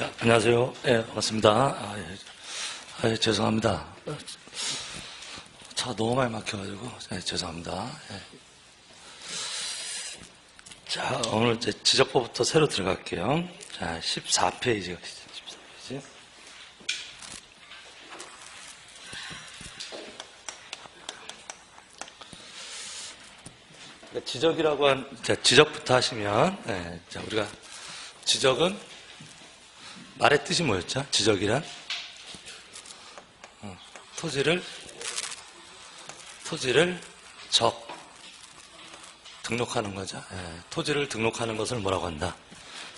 자, 안녕하세요. 예, 반갑습니다. 죄송합니다. 차 너무 많이 막혀가지고, 죄송합니다. 예. 자, 오늘 이제 지적법부터 새로 들어갈게요. 자, 14페이지가 있어요. 14페이지. 지적이라고 지적부터 하시면, 자, 우리가 지적은 말의 뜻이 뭐였죠? 지적이란 토지를 등록하는 거죠. 토지를 등록하는 것을 뭐라고 한다?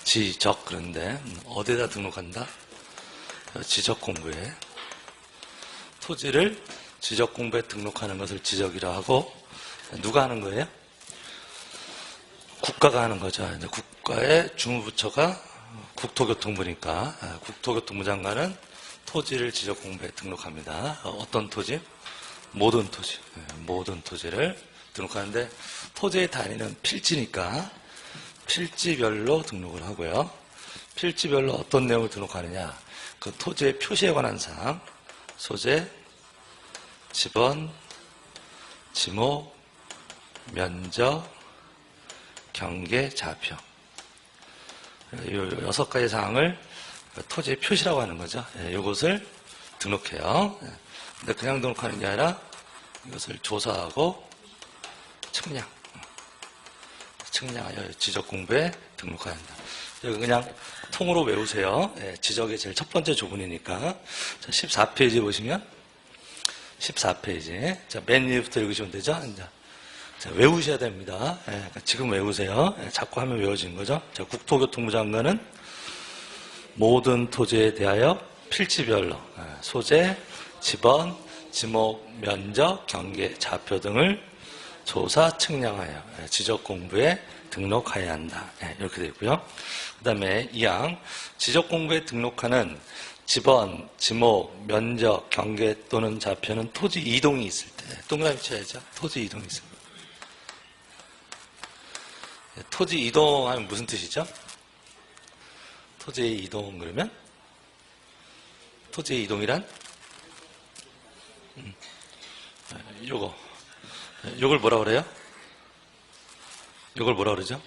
지적. 그런데 어디에다 등록한다? 지적 공부에. 토지를 지적 공부에 등록하는 것을 지적이라 하고, 누가 하는 거예요? 국가가 하는 거죠. 국가의 주무부처가 국토교통부니까 국토교통부 장관은 토지를 지적 공부에 등록합니다. 어떤 토지? 모든 토지. 모든 토지를 등록하는데 토지의 단위는 필지니까 필지별로 등록을 하고요. 필지별로 어떤 내용을 등록하느냐? 그 토지의 표시에 관한 사항, 소재, 지번, 지목, 면적, 경계, 좌표. 이 6가지 사항을 토지의 표시라고 하는 거죠. 이것을 등록해요. 근데 그냥 등록하는 게 아니라 이것을 조사하고 측량하여 지적 공부에 등록해야 한다. 여기 그냥 통으로 외우세요. 지적의 제일 첫 번째 조문이니까. 14페이지 보시면 14페이지. 자, 맨 위부터 읽으시면 되죠. 자, 외우셔야 됩니다. 지금 외우세요. 자꾸 하면 외워지는 거죠. 자, 국토교통부 장관은 모든 토지에 대하여 필지별로 소재, 지번, 지목, 면적, 경계, 좌표 등을 조사, 측량하여 지적 공부에 등록해야 한다. 이렇게 되고요. 그 다음에 2항 지적 공부에 등록하는 지번, 지목, 면적, 경계 또는 좌표는 토지 이동이 있을 때 동그라미 쳐야죠. 토지 이동이 있을 때. 토지 이동하면 무슨 뜻이죠? 토지의 이동 그러면? 토지의 이동이란? 요걸 뭐라 그래요? 요걸 뭐라 그러죠?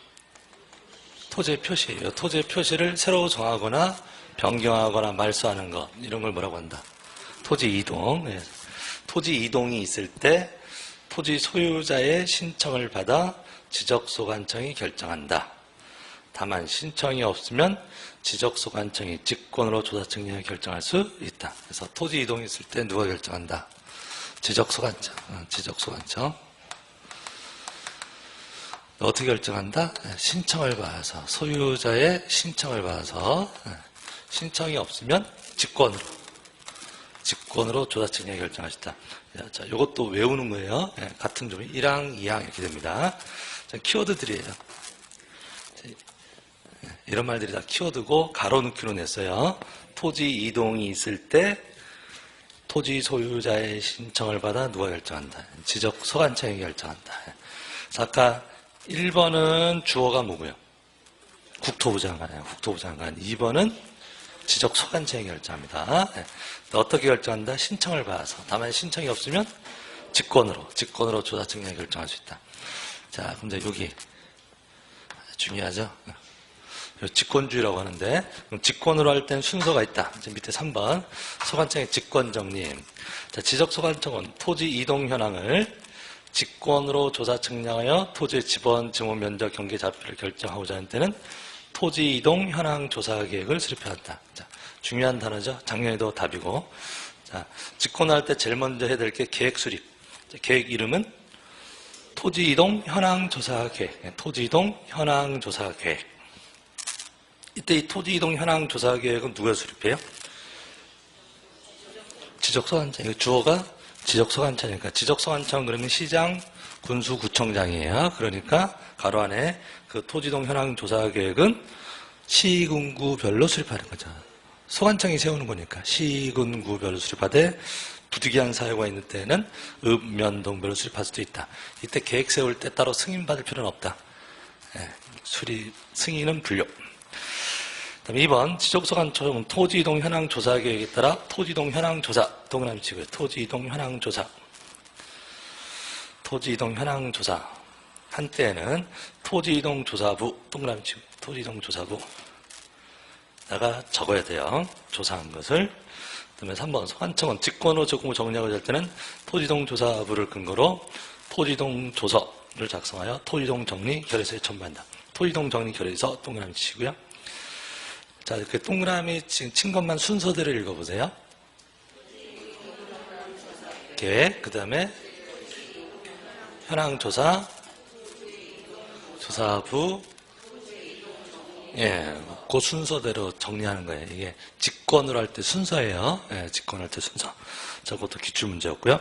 토지의 표시예요. 토지의 표시를 새로 정하거나 변경하거나 말소하는 것, 이런 걸 뭐라고 한다? 토지 이동. 토지 이동이 있을 때 토지 소유자의 신청을 받아 지적소관청이 결정한다. 다만 신청이 없으면 지적소관청이 직권으로 조사 측량을 결정할 수 있다. 그래서 토지 이동이 있을 때 누가 결정한다? 지적소관청. 지적소관청. 어떻게 결정한다? 신청을 받아서, 소유자의 신청을 받아서, 신청이 없으면 직권으로 조사 측량을 결정할 수 있다. 자, 이것도 외우는 거예요. 같은 점 1항, 2항 이렇게 됩니다. 자, 키워드들이에요. 이런 말들이 다 키워드고 가로 넣기로 냈어요. 토지 이동이 있을 때 토지 소유자의 신청을 받아 누가 결정한다? 지적 소관청이 결정한다. 그래서 아까 1번은 주어가 뭐고요? 국토부 장관이에요. 국토부 장관. 2번은 지적 소관청이 결정합니다. 어떻게 결정한다? 신청을 받아서. 다만 신청이 없으면 직권으로 조사 측량을 결정할 수 있다. 자, 그럼 이제 여기 중요하죠? 직권주의라고 하는데, 그럼 직권으로 할 때는 순서가 있다. 이제 밑에 3번 소관청의 직권 정리. 자, 지적 소관청은 토지 이동 현황을 직권으로 조사 측량하여 토지의 지번, 지목, 면적, 경계, 좌표를 결정하고자 하는 때는 토지 이동 현황 조사 계획을 수립해야 한다. 자, 중요한 단어죠. 작년에도 답이고. 자, 직권할 때 제일 먼저 해야 될 게 계획 수립. 자, 계획 이름은 토지 이동 현황 조사 계획. 토지 이동 현황 조사 계획. 이때 이 토지 이동 현황 조사 계획은 누가 수립해요? 지적소관청. 주어가 지적소관청이니까 지적소관청 그러면 시장, 군수, 구청장이에요. 그러니까 가로 안에 그 토지 이동 현황 조사 계획은 시군구별로 수립하는 거죠. 소관청이 세우는 거니까 시군구별로 수립하되 부득이한 사유가 있는 때는 읍면동별로 수립할 수도 있다. 이때 계획 세울 때 따로 승인 받을 필요는 없다. 승인은 불료. 그다음에 2번 지적소관청 토지이동 현황 조사 계획에 따라 토지이동 현황 조사 동그라미 치고요. 토지이동 현황 조사. 토지이동 현황 조사. 한때는 토지이동 조사부 동그라미 치고 토지이동 조사부. 내가 적어야 돼요. 조사한 것을. 그다음에 3번 소관청은 직권으로 적공을 정리하고자 할 때는 토지이동 조사부를 근거로 토지이동 조서를 작성하여 토지이동 정리 결의서에 첨부한다. 토지이동 정리 결의서 동그라미 치고요. 자, 그 동그라미 친 것만 순서대로 읽어보세요. 계획, 그 다음에 현황조사, 조사부, 예, 그 순서대로 정리하는 거예요. 이게 직권으로 할 때 순서예요. 예, 직권할 때 순서. 자, 그것도 기출문제였고요.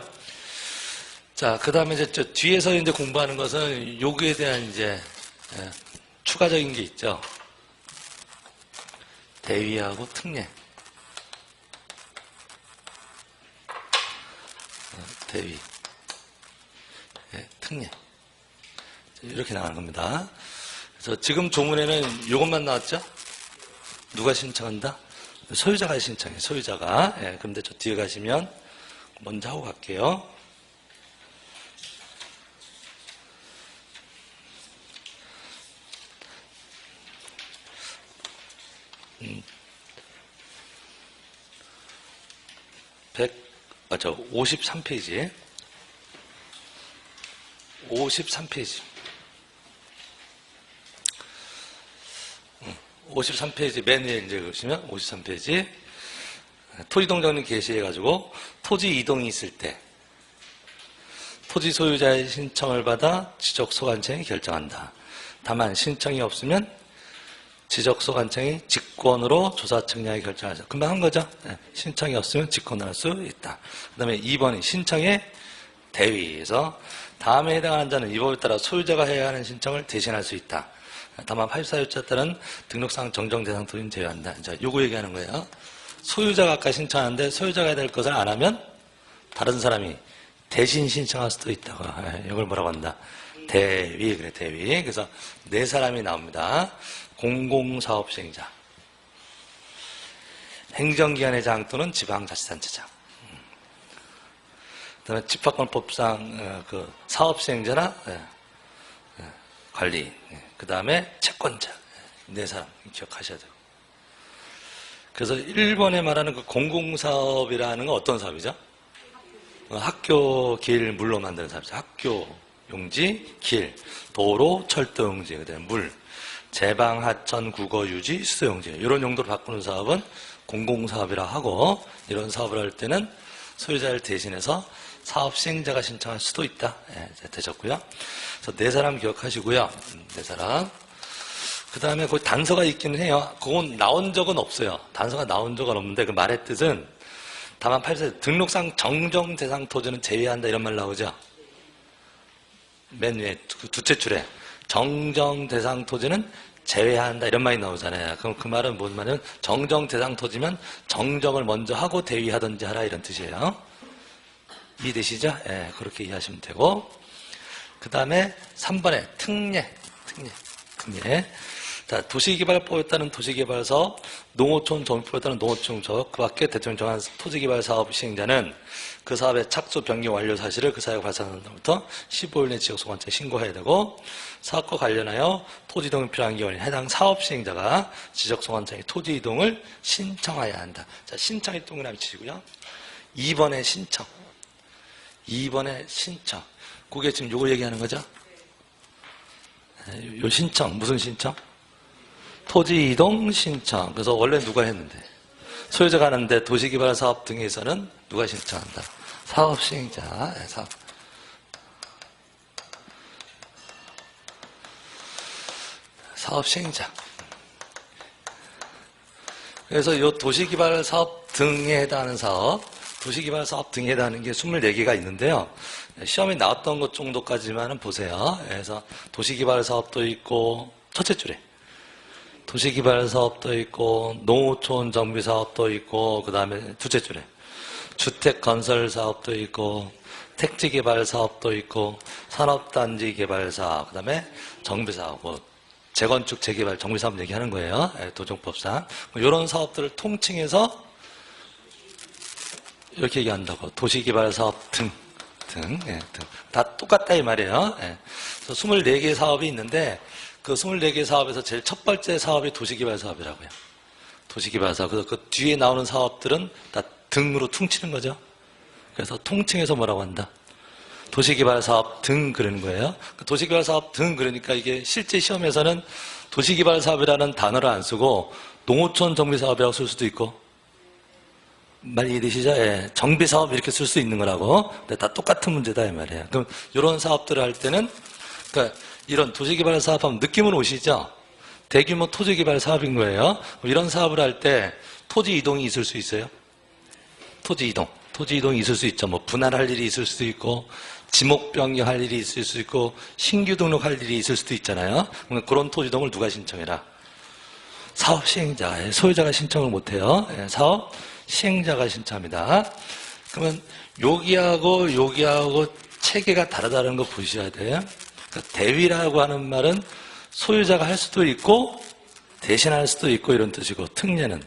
자, 그 다음에 이제 저 뒤에서 이제 공부하는 것은 요기에 대한 이제, 예, 추가적인 게 있죠. 대위하고 특례. 대위. 예, 특례. 이렇게 나가는 겁니다. 그래서 지금 조문에는 이것만 나왔죠? 누가 신청한다? 소유자가 신청해, 소유자가. 예, 그런데 저 뒤에 가시면 먼저 하고 갈게요. 음. 53페이지. 53페이지. 53페이지 맨 위에 이제 보시면 53페이지. 토지이동 정리 개시해가지고 토지 이동이 있을 때 토지 소유자의 신청을 받아 지적소관청이 결정한다. 다만 신청이 없으면 지적소관청이 직권으로 조사 측량에 결정하죠. 금방 한 거죠. 네. 신청이 없으면 직권을 할 수 있다. 그 다음에 2번이 신청의 대위에서 다음에 해당하는 자는 이 법에 따라 소유자가 해야 하는 신청을 대신할 수 있다. 다만 84조에 따른 등록상 정정 대상 토지는 제외한다. 자, 요거 얘기하는 거예요. 소유자가 아까 신청하는데 소유자가 해야 될 것을 안 하면 다른 사람이 대신 신청할 수도 있다고. 이걸 뭐라고 한다? 대위. 그래, 대위. 그래서 네 사람이 나옵니다. 공공사업 시행자, 행정기관의 장 또는 지방자치단체장, 그다음에 집합권법상 그 사업 시행자나 관리인, 그 다음에 채권자, 네 사람 기억하셔야 되고. 그래서 1번에 말하는 그 공공사업이라는 건 어떤 사업이죠? 학교 길 물로 만드는 사업이죠. 학교 용지, 길, 도로, 철도 용지, 그다음에 물, 제방, 하천, 국어, 유지, 수도 용지 이런 용도로 바꾸는 사업은 공공사업이라 하고, 이런 사업을 할 때는 소유자를 대신해서 사업 시행자가 신청할 수도 있다. 예, 되셨고요. 그래서 네 사람 기억하시고요. 네 사람. 그 다음에 거기 단서가 있기는 해요. 그건 나온 적은 없어요. 단서가 나온 적은 없는데 그 말의 뜻은 다만 8세 등록상 정정 대상 토지는 제외한다 이런 말 나오죠. 맨 위에 두째 줄에 정정 대상 토지는 제외한다 이런 말이 나오잖아요. 그럼 그 말은 뭔 말이냐면 정정 대상 토지면 정정을 먼저 하고 대위하든지 하라 이런 뜻이에요. 이해되시죠? 예, 그렇게 이해하시면 되고. 그 다음에 3번에 특례. 자, 도시개발법에 따른 도시개발사업, 농어촌 정비법에 따른 농어촌 사업, 그 밖에 대통령 정한 토지개발사업 시행자는 그 사업의 착수 변경 완료 사실을 그 사업이 발생한 날부터 15일 내 지역소관청에 신고해야 되고, 사업과 관련하여 토지 이동이 필요한 경우에 해당 사업 시행자가 지적소관청에 토지 이동을 신청해야 한다. 자, 신청이 동그라미 치시고요. 2번에 신청. 2번에 신청. 그게 지금 요거 얘기하는 거죠? 요 신청, 무슨 신청? 토지 이동 신청. 그래서 원래 누가 했는데? 소유자가 하는데 도시개발사업 등에서는 누가 신청한다? 사업 시행자. 사업 시행자. 그래서 요 도시개발사업 등에 해당하는 사업, 도시개발사업 등에 해당하는 게 24개가 있는데요. 시험에 나왔던 것 정도까지만은 보세요. 그래서 도시개발사업도 있고, 첫째 줄에 도시개발사업도 있고, 농어촌 정비사업도 있고, 그 다음에 둘째 줄에 주택건설사업도 있고, 택지개발사업도 있고, 산업단지 개발사업, 그 다음에 정비사업, 재건축, 재개발, 정비사업 얘기하는 거예요. 도정법상. 이런 사업들을 통칭해서 이렇게 얘기한다고. 도시개발사업 등. 다 똑같다 이 말이에요. 그래서 24개의 사업이 있는데 그 24개 사업에서 제일 첫 번째 사업이 도시개발 사업이라고요. 도시개발 사업. 그래서 그 뒤에 나오는 사업들은 다 등으로 퉁치는 거죠. 그래서 통칭해서 뭐라고 한다? 도시개발 사업 등 그러는 거예요. 도시개발 사업 등 그러니까 이게 실제 시험에서는 도시개발 사업이라는 단어를 안 쓰고 농어촌 정비 사업이라고 쓸 수도 있고 말 이해되시죠? 예. 정비 사업 이렇게 쓸 수 있는 거라고. 근데 다 똑같은 문제다 이 말이에요. 그럼 이런 사업들을 할 때는 그러니까 이런 도시개발 사업하면 느낌은 오시죠? 대규모 토지개발 사업인 거예요. 이런 사업을 할 때 토지 이동이 있을 수 있어요? 토지 이동이 있을 수 있죠. 뭐 분할할 일이 있을 수도 있고 지목 변경할 일이 있을 수 있고 신규 등록할 일이 있을 수도 있잖아요. 그런 토지 이동을 누가 신청해라? 사업 시행자, 소유자가 신청을 못해요. 사업 시행자가 신청합니다. 그러면 여기하고 체계가 다르다는 거 보셔야 돼요. 그러니까 대위라고 하는 말은 소유자가 할 수도 있고 대신할 수도 있고 이런 뜻이고 특례는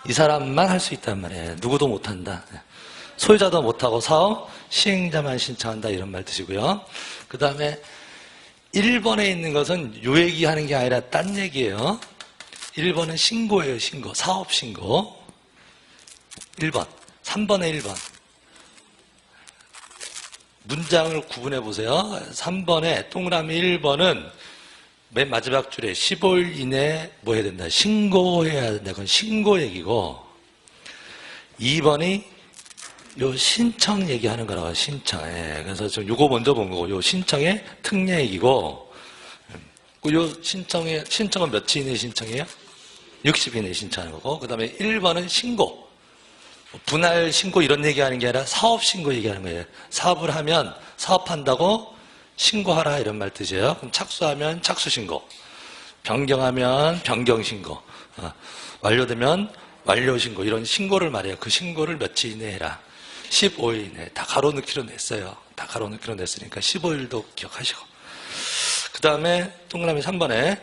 이 사람만 할 수 있단 말이에요. 누구도 못한다. 소유자도 못하고 사업 시행자만 신청한다 이런 말 뜻이고요. 그 다음에 1번에 있는 것은 요 얘기하는 게 아니라 딴 얘기예요. 1번은 신고예요. 신고. 사업 신고. 1번. 3번에 1번. 문장을 구분해 보세요. 3번에 동그라미 1번은 맨 마지막 줄에 15일 이내에 뭐 해야 된다? 신고해야 된다. 그건 신고 얘기고 2번이 요 신청 얘기하는 거라고 신청. 그래서 좀 요거 먼저 본 거고 요 신청의 특례 얘기고 요 신청은 며칠 이내에 신청해요? 60일 이내에 신청하는 거고 그 다음에 1번은 신고. 분할 신고 이런 얘기하는 게 아니라 사업 신고 얘기하는 거예요. 사업을 하면 사업한다고 신고하라 이런 말 뜻이에요. 그럼 착수하면 착수신고, 변경하면 변경신고, 완료되면 완료신고 이런 신고를 말해요. 그 신고를 며칠 이내에 해라. 15일 이내. 다 가로 넣기로 냈어요. 다 가로 넣기로 냈으니까 15일도 기억하시고. 그 다음에 동그라미 3번에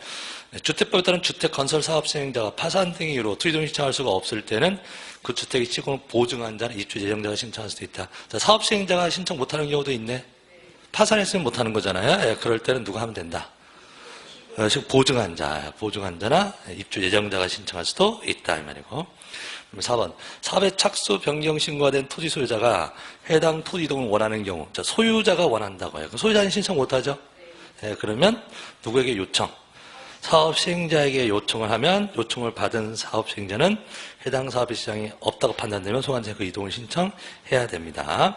주택법에 따른 주택 건설 사업 시행자가 파산 등의 이유로 투기동 신청할 수가 없을 때는 그 주택이 시공을 보증한 자는 입주 예정자가 신청할 수도 있다. 자, 사업 시행자가 신청 못하는 경우도 있네. 파산했으면 못하는 거잖아요. 그럴 때는 누가 하면 된다. 보증한 자나 입주 예정자가 신청할 수도 있다 이 말이고. 4번 사업의 착수 변경 신고가 된 토지 소유자가 해당 토지 이동을 원하는 경우, 자, 소유자가 원한다고 해요. 소유자는 신청 못하죠. 그러면 누구에게 요청? 사업 시행자에게 요청을 하면 요청을 받은 사업 시행자는 해당 사업의 시장이 없다고 판단되면 소관청에 그 이동을 신청해야 됩니다.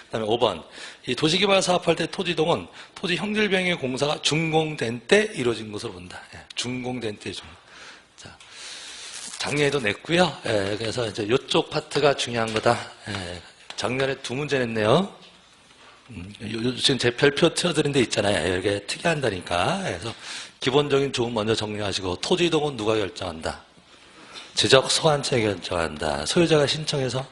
그 다음에 5번 이 도시개발 사업할 때 토지 이동은 토지 형질병의 공사가 준공된 때 이루어진 것으로 본다. 준공된 때 자, 작년에도 냈고요. 그래서 이제 이쪽 파트가 중요한 거다. 작년에 2문제 냈네요. 지금 제 별표 틀어드린 데 있잖아요. 이렇게 특이한다니까. 그래서 기본적인 조문 먼저 정리하시고 토지 이동은 누가 결정한다? 지적 소관청이 결정한다. 소유자가 신청해서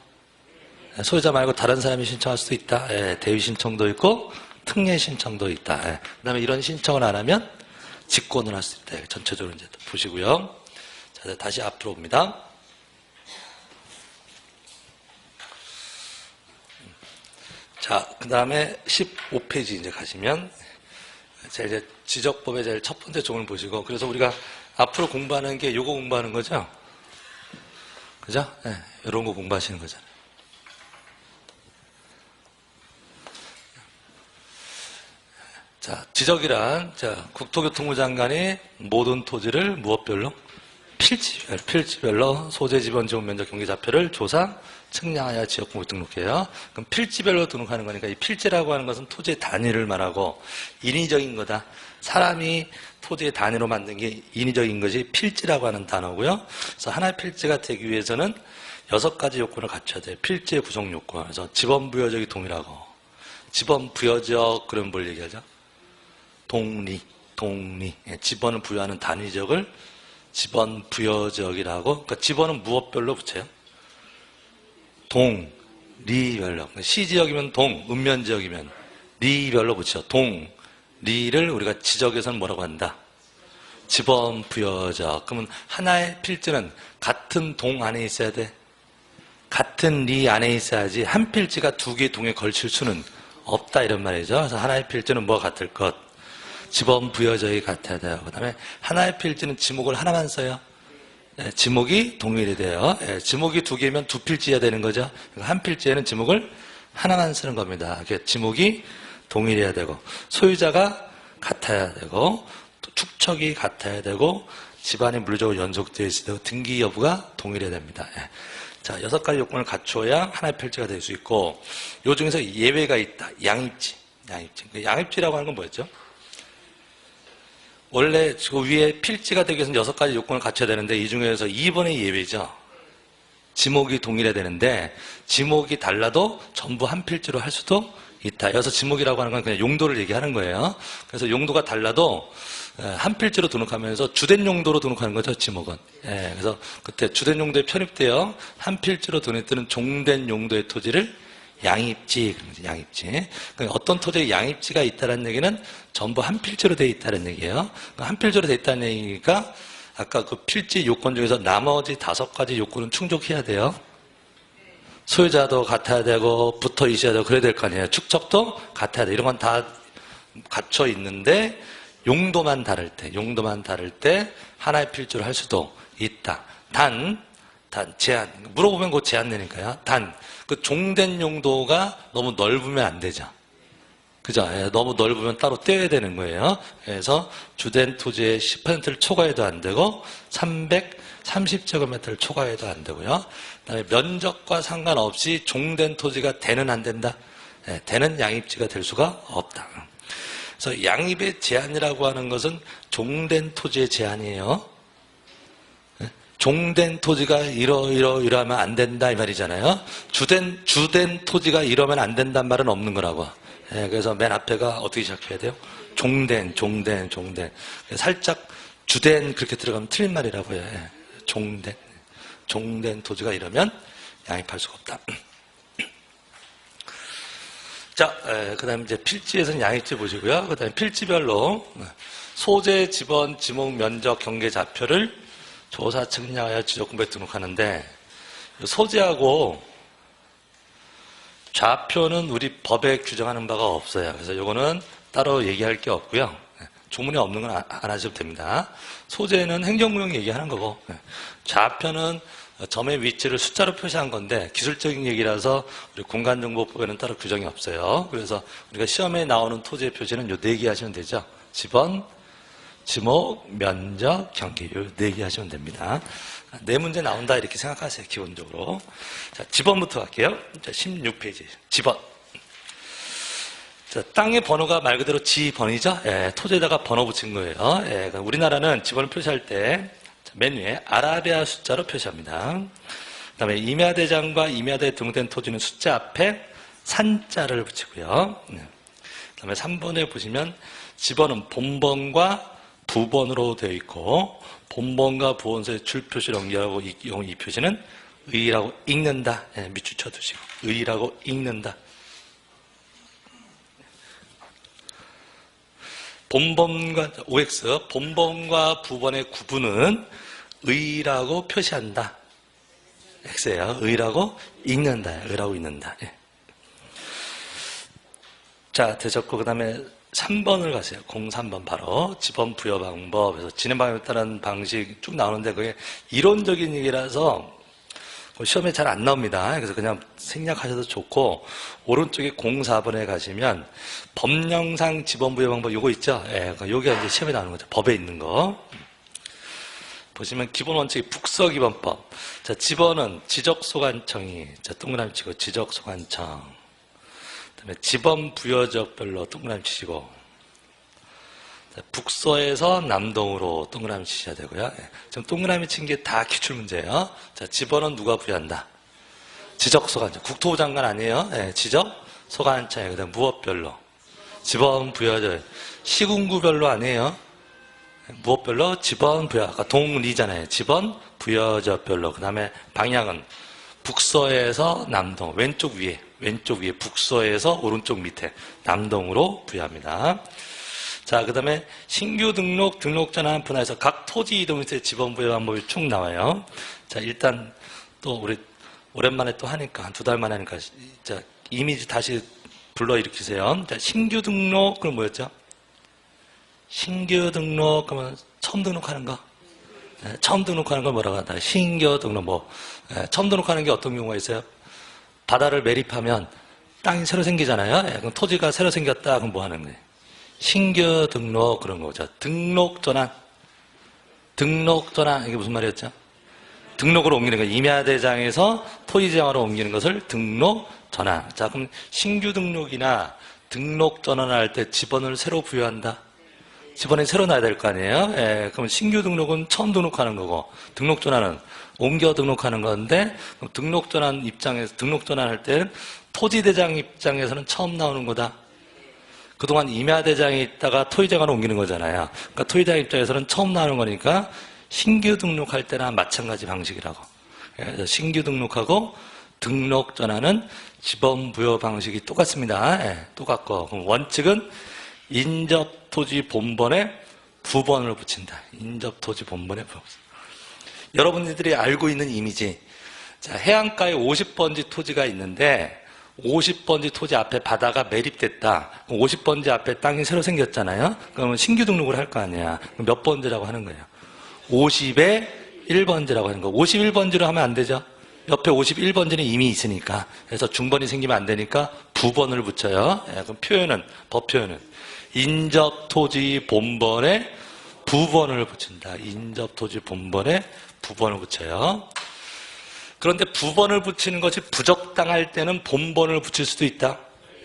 소유자 말고 다른 사람이 신청할 수도 있다. 대위 신청도 있고 특례 신청도 있다. 그 다음에 이런 신청을 안 하면 직권을 할 수 있다. 전체적으로 이제 보시고요. 자, 다시 앞으로 옵니다. 자, 그 다음에 15페이지 이제 가시면 자, 이제 지적법의 제일 첫 번째 조문을 보시고 그래서 우리가 앞으로 공부하는 게 요거 공부하는 거죠? 그죠? 이런 거 공부하시는 거잖아요. 자, 지적이란, 자, 국토교통부 장관이 모든 토지를 무엇별로? 필지별로 소재 지번 지원 면적 경계좌표를 조사, 측량하여 지역구에 등록해요. 그럼 필지별로 등록하는 거니까 이 필지라고 하는 것은 토지의 단위를 말하고 인위적인 거다. 사람이 토지의 단위로 만든 게 인위적인 것이 필지라고 하는 단어고요. 그래서 하나의 필지가 되기 위해서는 6가지 요건을 갖춰야 돼요. 필지의 구성 요건. 그래서 지번 부여적이 동일하고 지번 부여적 그럼 뭘 얘기하죠? 동리. 지번을 부여하는 단위적을 지번 부여적이라고. 그러니까 지번은 무엇별로 붙여요? 동, 리별로. 시지역이면 동, 읍면지역이면 리별로 붙여. 동, 리를 우리가 지적에서는 뭐라고 한다? 지번 부여적. 그러면 하나의 필지는 같은 동 안에 있어야 돼. 같은 리 안에 있어야지 한 필지가 두 개의 동에 걸칠 수는 없다 이런 말이죠. 그래서 하나의 필지는 뭐가 같을 것? 지번 부여적이 같아야 돼요. 그 다음에 하나의 필지는 지목을 하나만 써요. 네, 지목이 동일이 돼요. 네, 지목이 두 개면 두 필지여야 되는 거죠. 한 필지에는 지목을 하나만 쓰는 겁니다. 지목이 동일해야 되고 소유자가 같아야 되고 또 축척이 같아야 되고 집안이 물리적으로 연속되어 있어야 되고 등기 여부가 동일해야 됩니다. 네. 자, 6가지 요건을 갖춰야 하나의 필지가 될 수 있고 요 중에서 예외가 있다. 양입지. 양입지라고 하는 건 뭐였죠? 원래 그 위에 필지가 되기 위해서는 6가지 요건을 갖춰야 되는데 이 중에서 2번의 예외죠. 지목이 동일해야 되는데 지목이 달라도 전부 한 필지로 할 수도 있다. 여기서 지목이라고 하는 건 그냥 용도를 얘기하는 거예요. 그래서 용도가 달라도 한 필지로 등록하면서 주된 용도로 등록하는 거죠, 지목은. 예, 그래서 그때 주된 용도에 편입되어 한 필지로 눈에 뜨는 종된 용도의 토지를 양입지, 양입지. 그러니까 어떤 토지에 양입지가 있다는 얘기는 전부 한 필지로 되어 있다는 얘기예요. 한 필지로 되어 있다는 얘기가 아까 그 필지 요건 중에서 나머지 5가지 요건은 충족해야 돼요. 소유자도 같아야 되고 붙어 있어야 되고 그래야 될 거 아니에요. 축척도 같아야 돼. 이런 건 다 갖춰 있는데 용도만 다를 때 하나의 필지로 할 수도 있다. 단 제한. 물어보면 그 제한 내니까요. 그 종된 용도가 너무 넓으면 안 되죠. 그죠? 예, 너무 넓으면 따로 떼야 되는 거예요. 그래서 주된 토지의 10%를 초과해도 안 되고 330제곱미터를 초과해도 안 되고요. 그다음에 면적과 상관없이 종된 토지가 되는 안 된다. 예, 되는 양입지가 될 수가 없다. 그래서 양입의 제한이라고 하는 것은 종된 토지의 제한이에요. 예? 종된 토지가 이러하면 안 된다 이 말이잖아요. 주된 토지가 이러면 안 된다는 말은 없는 거라고. 예, 그래서 맨 앞에가 어떻게 시작해야 돼요? 종된. 살짝 주된 그렇게 들어가면 틀린 말이라고 해요. 예, 종된 토지가 이러면 양입할 수가 없다. 자, 그 다음에 이제 필지에서는 양입지 보시고요. 그 다음에 필지별로 소재, 지번, 지목, 면적, 경계 좌표를 조사 측량하여 지적공부에 등록하는데 소재하고 좌표는 우리 법에 규정하는 바가 없어요. 그래서 이거는 따로 얘기할 게 없고요. 조문에 없는 건 안 하셔도 됩니다. 소재는 행정구역 얘기하는 거고 좌표는 점의 위치를 숫자로 표시한 건데 기술적인 얘기라서 우리 공간정보법에는 따로 규정이 없어요. 그래서 우리가 시험에 나오는 토지의 표시는 요 4개 하시면 되죠. 지번, 지목, 면적, 경계 요 4개 하시면 됩니다. 4문제 나온다 이렇게 생각하세요. 기본적으로. 자, 지번부터 갈게요. 자, 16페이지 지번. 자, 땅의 번호가 말 그대로 지번이죠. 예, 토지에다가 번호 붙인 거예요. 예, 그러니까 우리나라는 지번을 표시할 때 맨 위에 아라비아 숫자로 표시합니다. 그 다음에 임야대장과 임야대에 등록된 토지는 숫자 앞에 산자를 붙이고요. 그 다음에 3번에 보시면 지번은 본번과 부번으로 되어 있고 본번과 부번서의 줄표시를 연결하고 이 표시는 의라고 읽는다. 예, 밑줄 쳐두시고 의라고 읽는다. 본번과 OX 본번과 부번의 구분은 의라고 표시한다. X예요. 의라고 읽는다. 의라고 읽는다. 예. 자, 되셨고 그 다음에 3번을 가세요. 03번 바로 지번 부여 방법에서 진행 방법에 따른 방식 쭉 나오는데 그게 이론적인 얘기라서 시험에 잘 안 나옵니다. 그래서 그냥 생략하셔도 좋고 오른쪽에 04번에 가시면 법령상 지번 부여 방법 요거 있죠? 예, 요게 이제 시험에 나오는 거죠. 법에 있는 거. 보시면 기본 원칙이 북서기본법. 자, 지번은 지적소관청이 자, 동그라미 치고 지적소관청. 그다음에 지번 부여적별로 동그라미 치시고 자, 북서에서 남동으로 동그라미 치셔야 되고요. 예, 지금 동그라미 친 게 다 기출문제예요. 자, 지번은 누가 부여한다? 지적소관청. 국토부 장관 아니에요. 예, 지적소관청이에요. 그다음 무엇별로? 지번 부여적. 시군구별로 아니에요. 무엇별로? 지번 부여. 아까 동리잖아요. 지번 부여적별로. 그 다음에 방향은 북서에서 남동. 왼쪽 위에 북서에서 오른쪽 밑에 남동으로 부여합니다. 자, 그 다음에 신규 등록, 등록 전환 분할해서 각 토지 이동에서의 지번 부여 방법이 쭉 나와요. 자, 일단 또 우리 오랜만에 또 하니까, 한 2달 만에 하니까, 자, 이미지 다시 불러일으키세요. 자, 신규 등록, 그럼 뭐였죠? 신규 등록, 그러면 처음 등록하는 거? 네, 처음 등록하는 걸 뭐라고 한다? 신규 등록, 뭐. 네, 처음 등록하는 게 어떤 경우가 있어요? 바다를 매립하면 땅이 새로 생기잖아요. 네, 그럼 토지가 새로 생겼다, 그럼 뭐 하는 거예요? 신규 등록, 그런 거죠. 등록 전환. 등록 전환, 이게 무슨 말이었죠? 등록으로 옮기는 거. 임야대장에서 토지대장으로 옮기는 것을 등록 전환. 자, 그럼 신규 등록이나 등록 전환을 할 때 지번을 새로 부여한다. 지번이 새로 나야 될 거 아니에요? 예, 그럼 신규 등록은 처음 등록하는 거고, 등록 전환은 옮겨 등록하는 건데, 등록 전환 입장에서, 등록 전환할 때는 토지대장 입장에서는 처음 나오는 거다. 그동안 임야대장에 있다가 토지대장으로 옮기는 거잖아요. 그러니까 토지대장 입장에서는 처음 나오는 거니까 신규 등록할 때나 마찬가지 방식이라고. 그래서 신규 등록하고 등록 전환은 지번 부여 방식이 똑같습니다. 예, 똑같고. 그럼 원칙은 인접 토지 본번에 부번을 붙인다. 인접 토지 본번에 부번. 여러분들이 알고 있는 이미지. 자, 해안가에 50번지 토지가 있는데 50번지 토지 앞에 바다가 매립됐다. 그럼 50번지 앞에 땅이 새로 생겼잖아요. 그러면 신규 등록을 할 거 아니야. 그럼 몇 번지라고 하는 거예요? 50에 1번지라고 하는 거. 51번지로 하면 안 되죠. 옆에 51번지는 이미 있으니까. 그래서 중번이 생기면 안 되니까 부번을 붙여요. 예, 그럼 표현은, 법 표현은 인접 토지 본번에 부번을 붙인다. 인접 토지 본번에 부번을 붙여요. 그런데 부번을 붙이는 것이 부적당할 때는 본번을 붙일 수도 있다.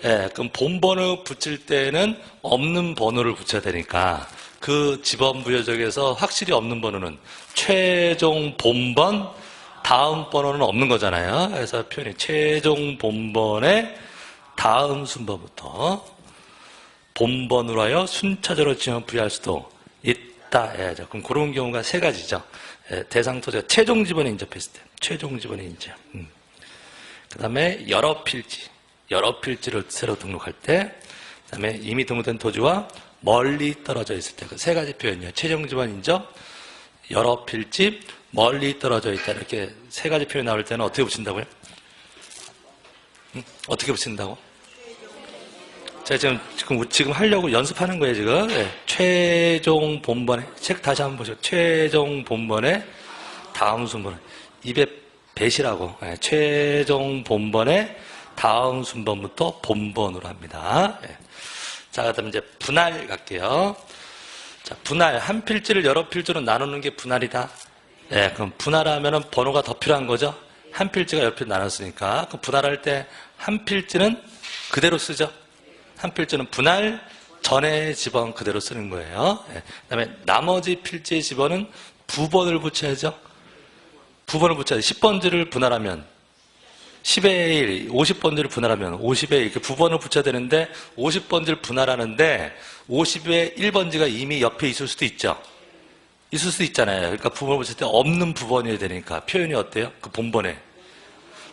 예, 그럼 본번을 붙일 때는 없는 번호를 붙여야 되니까 그 지번 부여적에서 확실히 없는 번호는 최종 본번, 다음 번호는 없는 거잖아요. 그래서 표현이 최종 본번의 다음 순번부터 본번으로 하여 순차적으로 지번 부여할 수도 있다 해야죠. 그럼 그런 경우가 세 가지죠. 예, 대상 토지가 최종 지번에 인접했을 때, 최종 지번에 인접. 그 다음에 여러 필지를 새로 등록할 때, 그 다음에 이미 등록된 토지와 멀리 떨어져 있을 때, 그 세 가지 표현이에요. 최종 지번 인접, 여러 필지, 멀리 떨어져 있다. 이렇게 세 가지 표현이 나올 때는 어떻게 붙인다고요? 어떻게 붙인다고? 제가 지금 하려고 연습하는 거예요, 지금. 네. 최종 본번에, 책 다시 한번 보시죠. 최종 본번에 다음 순번에. 입에 뱃이라고. 네. 최종 본번에 다음 순번부터 본번으로 합니다. 네. 자, 그 다음 이제 분할 갈게요. 자, 분할. 한 필지를 여러 필지로 나누는 게 분할이다. 네, 그럼 분할하면은 번호가 더 필요한 거죠? 한 필지가 여러 필지 나눴으니까. 그럼 분할할 때 한 필지는 그대로 쓰죠? 한 필지는 분할 전에 지번 그대로 쓰는 거예요. 네. 그 다음에 나머지 필지의 지번은 부번을 붙여야죠. 부번을 붙여야죠. 10번지를 분할하면 10의 1, 50번지를 분할하면 50의 1, 이렇게 부번을 붙여야 되는데 50번지를 분할하는데 50의 1번지가 이미 옆에 있을 수도 있죠. 있을 수도 있잖아요. 그러니까 부번을 붙일 때 없는 부번이어야 되니까 표현이 어때요? 그 본번에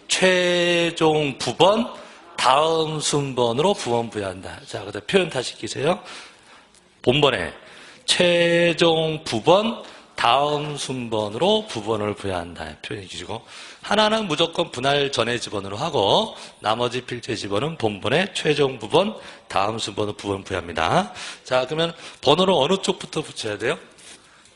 최종 부번 다음 순번으로 부번 부여한다. 자, 그다음 표현 다시 익히세요. 본번에 최종 부번 다음 순번으로 부번을 부여한다. 표현 익히시고 하나는 무조건 분할 전에 지번으로 하고 나머지 필지 지번은 본번에 최종 부번 다음 순번으로 부번 부여합니다. 자, 그러면 번호를 어느 쪽부터 붙여야 돼요?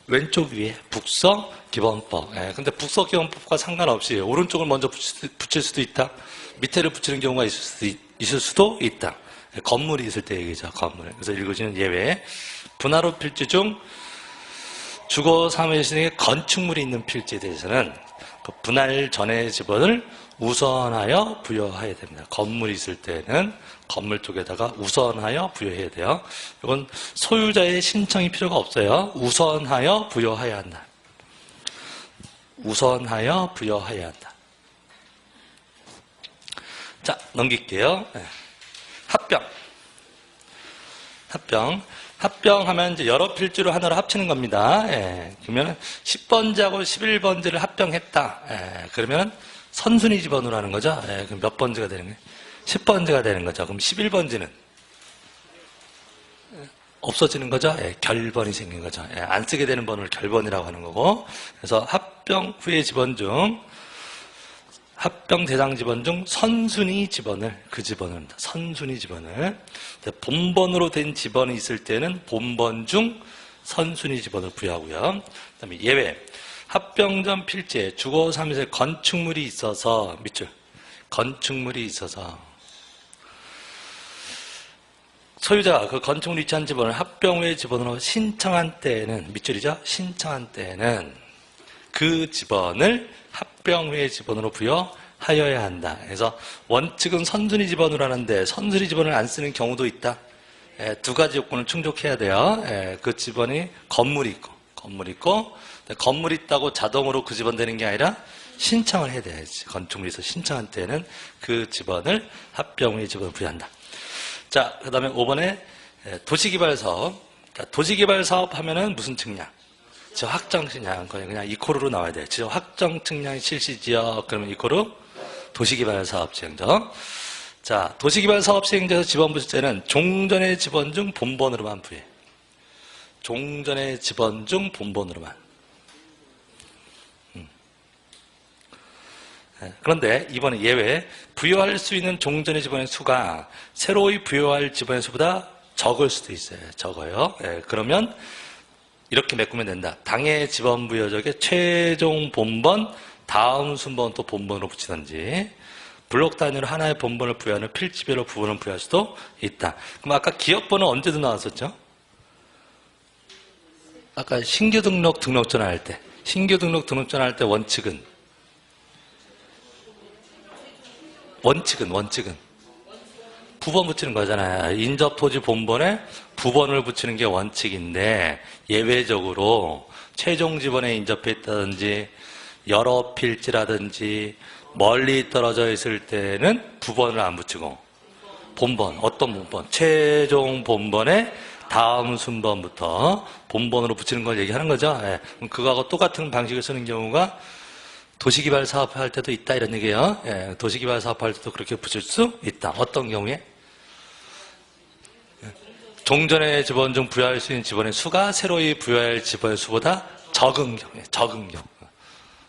왼쪽 위에 북서 기본법. 예, 근데 북서 기본법과 상관없이 오른쪽을 먼저 붙일 수도 있다. 밑에를 붙이는 경우가 있을 수도 있다. 예, 건물이 있을 때 얘기죠. 건물. 그래서 읽으시는 예외. 분할 필지 중 주거 사무실 등의 건축물이 있는 필지에 대해서는 그 분할 전의 지번을 우선하여 부여해야 됩니다. 건물이 있을 때는 건물 쪽에다가 우선하여 부여해야 돼요. 이건 소유자의 신청이 필요가 없어요. 우선하여 부여해야 한다. 우선하여 부여해야 한다. 자, 넘길게요. 네. 합병하면 이제 여러 필지로 하나로 합치는 겁니다. 예, 그러면 10번지하고 11번지를 합병했다. 예, 그러면 선순위 지번으로 하는 거죠. 예, 그럼 몇 번지가 되는 거예요? 10번지가 되는 거죠. 그럼 11번지는 없어지는 거죠. 예, 결번이 생긴 거죠. 예, 안 쓰게 되는 번호를 결번이라고 하는 거고, 그래서 합병 후의 집원 중 합병 대상 집원 중 선순위 집원을 그 집원을 합니다. 선순위 집원을 본번으로 된 집원이 있을 때는 본번 중 선순위 집원을 부여하고요. 그다음에 예외 합병 전 필지에 주거 사무소에 건축물이 있어서 밑줄 건축물이 있어서 소유자가 그 건축물 위치한 집원을 합병 후의 집원으로 신청한 때에는 밑줄이죠. 신청한 때에는 그 집원을 합병 후의 집원으로 부여하여야 한다. 그래서 원칙은 선순위 집원으로 하는데 선순위 집원을 안 쓰는 경우도 있다. 두 가지 요건을 충족해야 돼요. 그 집원이 건물이 있고 건물이 있다고 자동으로 그 집원 되는 게 아니라 신청을 해야 돼야지. 건축물이 있어 신청한 때에는 그 집원을 합병 후의 집원으로 부여한다. 자, 그 다음에 5번에 도시개발사업. 도시개발사업 하면은 무슨 측량? 지역 확정 측량. 그냥 이코르로 나와야 돼요. 지역 확정 측량 실시지역. 그러면 이코르 도시개발사업 시행자. 자, 도시개발사업 시행자에서 지번 부채는 종전의 지번 중 본번으로만 부여해. 종전의 지번 중 본번으로만. 그런데 이번에 예외 부여할 수 있는 종전의 지번의 수가 새로이 부여할 지번의 수보다 적을 수도 있어요. 적어요. 그러면 이렇게 메꾸면 된다. 당해 지번 부여적에 최종 본번 다음 순번 또 본번으로 붙이든지 블록 단위로 하나의 본번을 부여하는 필지별로 부분을 부여할 수도 있다. 그럼 아까 기업번호 언제도 나왔었죠? 아까 신규 등록 등록전 할 때 신규 등록 등록전 할 때 원칙은 부번 붙이는 거잖아요. 인접토지 본번에 부번을 붙이는 게 원칙인데 예외적으로 최종 지번에 인접해 있다든지 여러 필지라든지 멀리 떨어져 있을 때는 부번을 안 붙이고 본번, 어떤 본번? 최종 본번에 다음 순번부터 본번으로 붙이는 걸 얘기하는 거죠. 그럼 그거하고 똑같은 방식을 쓰는 경우가 도시개발 사업할 때도 있다 이런 얘기예요. 도시개발 사업할 때도 그렇게 붙일 수 있다. 어떤 경우에? 종전의 지번 중 부여할 수 있는 지번의 수가 새로이 부여할 지번의 수보다 적은 경우.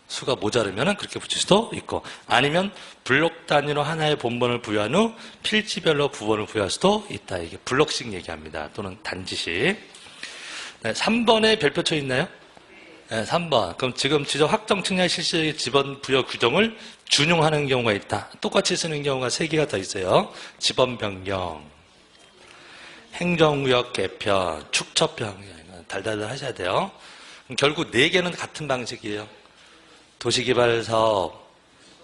수가 모자르면 그렇게 붙일 수도 있고 아니면 블록 단위로 하나의 본번을 부여한 후 필지별로 부번을 부여할 수도 있다. 이게 블록식 얘기합니다. 또는 단지식. 3번에 별표쳐 있나요? 3번. 그럼 지금 지적 확정 측량 실시의 지번 부여 규정을 준용하는 경우가 있다. 똑같이 쓰는 경우가 3개가 더 있어요. 지번 변경, 행정구역 개편, 축척 변경. 달달달 하셔야 돼요. 그럼 결국 4개는 같은 방식이에요. 도시개발사업,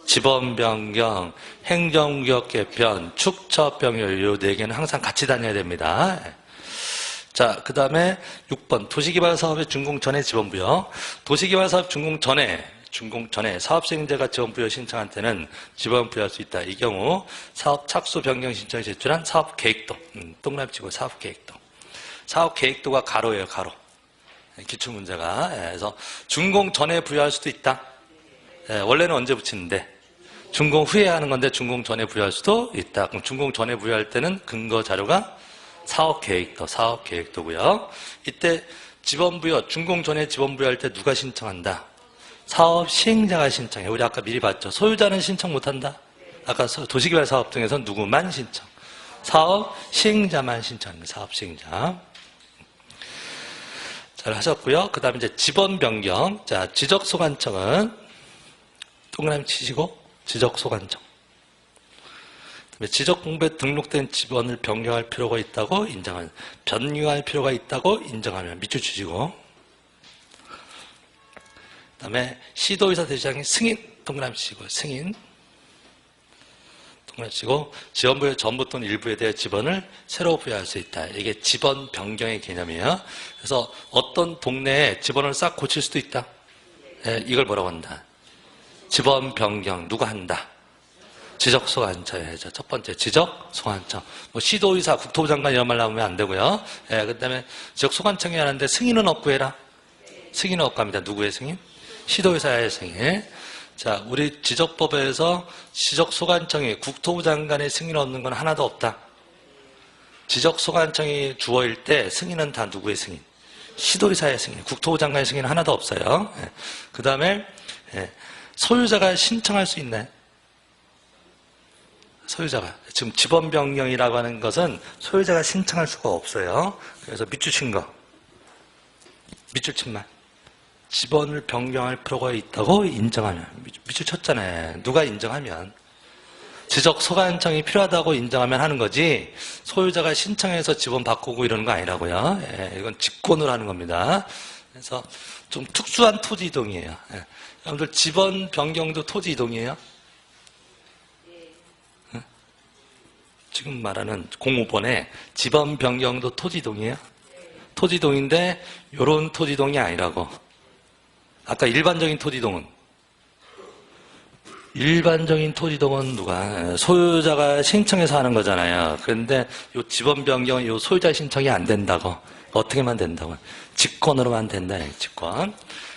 지번 변경, 행정구역 개편, 축척 변경. 이 4개는 항상 같이 다녀야 됩니다. 자, 그 다음에 6번. 도시개발사업의 준공 전에 지번부여. 도시개발사업 준공 전에 사업시행자가 지번부여 신청한 때는 지번부여할 수 있다. 이 경우 사업 착수 변경 신청에 제출한 사업계획도. 동그라미 치고 사업계획도. 사업계획도가 가로예요, 가로. 기출문제가. 그래서 준공 전에 부여할 수도 있다. 원래는 언제 붙이는데? 준공 후에 하는 건데 준공 전에 부여할 수도 있다. 그럼 준공 전에 부여할 때는 근거 자료가 사업계획도고요. 이때 지번부여, 준공 전에 지번부여할 때 누가 신청한다? 사업 시행자가 신청해. 우리 아까 미리 봤죠. 소유자는 신청 못한다. 아까 도시개발 사업 등에서 누구만 신청? 사업 시행자만 신청합니다. 사업 시행자. 잘 하셨고요. 그 다음에 이제 지번 변경. 자, 지적소관청은 동그라미 치시고 지적소관청. 지적공부에 등록된 지번을 변경할 필요가 있다고 인정하면, 변경할 필요가 있다고 인정하면 밑줄 치시고, 그 다음에 시도의사 대장의 승인, 동그라미 치시고, 승인, 동그라미 치시고, 지번부의 전부 또는 일부에 대해 지번을 새로 부여할 수 있다. 이게 지번 변경의 개념이에요. 그래서 어떤 동네에 지번을 싹 고칠 수도 있다. 이걸 뭐라고 한다? 지번 변경, 누가 한다? 지적소관청이죠. 첫 번째, 지적소관청. 뭐 시도의사, 국토부 장관 이런 말 나오면 안 되고요. 그 다음에 지적소관청이 하는데 승인은 없고 해라. 승인은 없고 합니다. 누구의 승인? 시도의사의 승인. 자, 우리 지적법에서 지적소관청이 국토부 장관의 승인 얻는 건 하나도 없다. 지적소관청이 주어일 때 승인은 다 누구의 승인? 시도의사의 승인, 국토부 장관의 승인은 하나도 없어요. 그 다음에 소유자가 신청할 수 있나요? 소유자가. 지금 지번 변경이라고 하는 것은 소유자가 신청할 수가 없어요. 그래서 밑줄 친 거. 밑줄 친만. 지번을 변경할 필요가 있다고 인정하면. 밑줄 쳤잖아요. 누가 인정하면. 지적소관청이 필요하다고 인정하면 하는 거지, 소유자가 신청해서 지번 바꾸고 이러는 거 아니라고요. 이건 직권으로 하는 겁니다. 그래서 좀 특수한 토지 이동이에요. 여러분들 지번 변경도 토지 이동이에요? 지금 말하는 05번에 지번 변경도 토지 이동이에요? 토지 이동인데 이런 토지 이동이 아니라고. 아까 일반적인 토지 이동은? 일반적인 토지 이동은 누가? 소유자가 신청해서 하는 거잖아요. 그런데 이 지번 변경은 이 소유자 신청이 안 된다고. 어떻게만 된다고? 직권으로만 된다. 직권.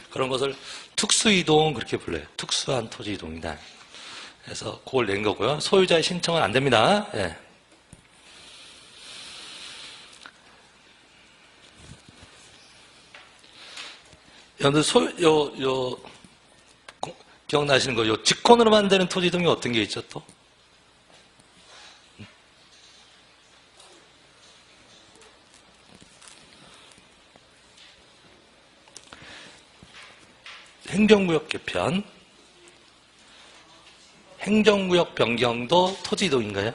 그런 것을 특수 이동 그렇게 불러요. 특수한 토지 이동이다. 그래서 그걸 낸 거고요. 소유자의 신청은 안 됩니다. 예. 여러분들 기억나시는 거, 직권으로만 되는 토지 이동이 어떤 게 있죠, 또? 행정구역 개편. 행정구역 변경도 토지 이동인가요?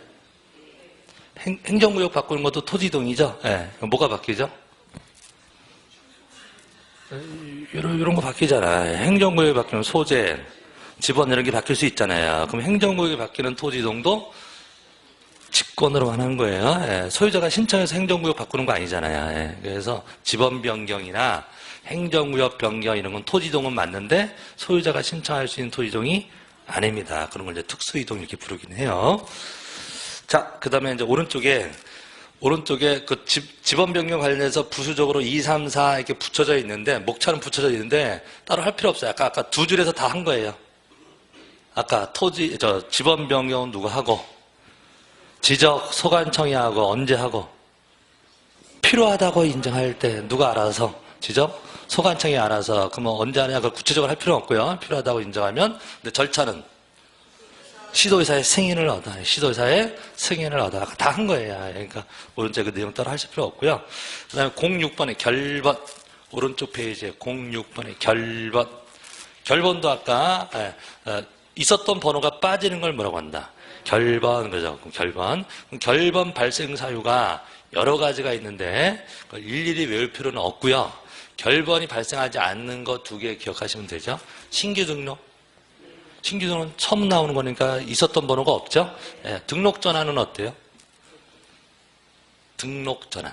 행정구역 바꾸는 것도 토지 이동이죠? 예. 뭐가 바뀌죠? 이런 거 바뀌잖아요. 행정구역이 바뀌면 소재, 지번 이런 게 바뀔 수 있잖아요. 그럼 행정구역이 바뀌는 토지 이동도 직권으로만 하는 거예요. 예. 소유자가 신청해서 행정구역 바꾸는 거 아니잖아요. 예. 그래서 지번 변경이나 행정구역 변경 이런 건 토지 이동은 맞는데 소유자가 신청할 수 있는 토지 이동이 아닙니다. 그런 걸 이제 특수 이동 이렇게 부르긴 해요. 자, 그 다음에 이제 오른쪽에 그 지번 변경 관련해서 부수적으로 2, 3, 4 이렇게 붙여져 있는데, 목차는 붙여져 있는데, 따로 할 필요 없어요. 아까 두 줄에서 다 한 거예요. 아까 지번 변경은 누가 하고, 지적 소관청이 하고, 언제 하고, 필요하다고 인정할 때 누가 알아서, 지적 소관청이 알아서, 그러면 언제 하냐, 그걸 구체적으로 할 필요는 없고요. 필요하다고 인정하면, 근데 절차는 시도의사의 승인을 얻어요. 시도의사의 승인을 얻어. 다 한 거예요. 그러니까 오른쪽에 그 내용 따로 하실 필요 없고요. 그 다음에 06번에 결번. 오른쪽 페이지에 06번에 결번. 결번도 아까 있었던 번호가 빠지는 걸 뭐라고 한다? 결번. 그죠? 결번. 결번 발생 사유가 여러 가지가 있는데 그걸 일일이 외울 필요는 없고요. 결번이 발생하지 않는 거 두 개 기억하시면 되죠. 신규 등록. 신규 등록은 처음 나오는 거니까 있었던 번호가 없죠? 예, 등록 전환은 어때요? 등록 전환.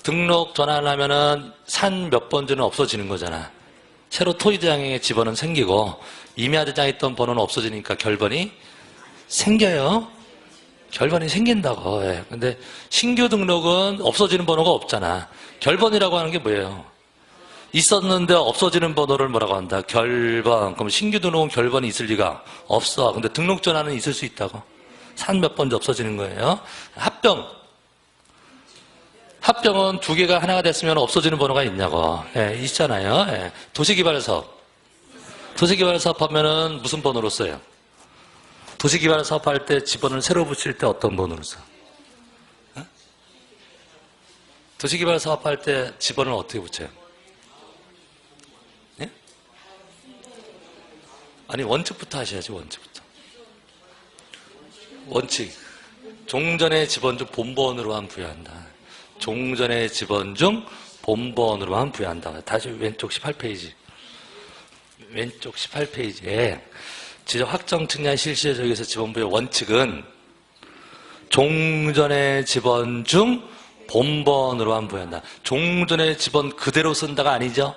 등록 전환하면은 산 몇 번째는 없어지는 거잖아. 새로 토지대장에 지번은 생기고 임야대장에 있던 번호는 없어지니까 결번이 생겨요. 결번이 생긴다고. 예. 근데 신규 등록은 없어지는 번호가 없잖아. 결번이라고 하는 게 뭐예요? 있었는데 없어지는 번호를 뭐라고 한다? 결번. 그럼 신규 등록은 결번이 있을 리가 없어. 근데 등록 전환은 있을 수 있다고. 산 몇 번째 없어지는 거예요. 합병은 두 개가 하나가 됐으면 없어지는 번호가 있냐고. 예, 있잖아요. 예. 도시개발사업 하면은 무슨 번호로 써요? 도시개발사업 할 때 지번을 새로 붙일 때 어떤 번호로 써? 도시개발사업 할 때 지번을 어떻게 붙여요? 아니, 원칙부터 하셔야지, 원칙부터. 원칙. 종전의 지번 중 본번으로만 부여한다. 종전의 지번 중 본번으로만 부여한다. 다시 왼쪽 18페이지. 왼쪽 18페이지에 지적 확정 측량 실시에 저기서 지번 부여 원칙은 종전의 지번 중 본번으로만 부여한다. 종전의 지번 그대로 쓴다가 아니죠?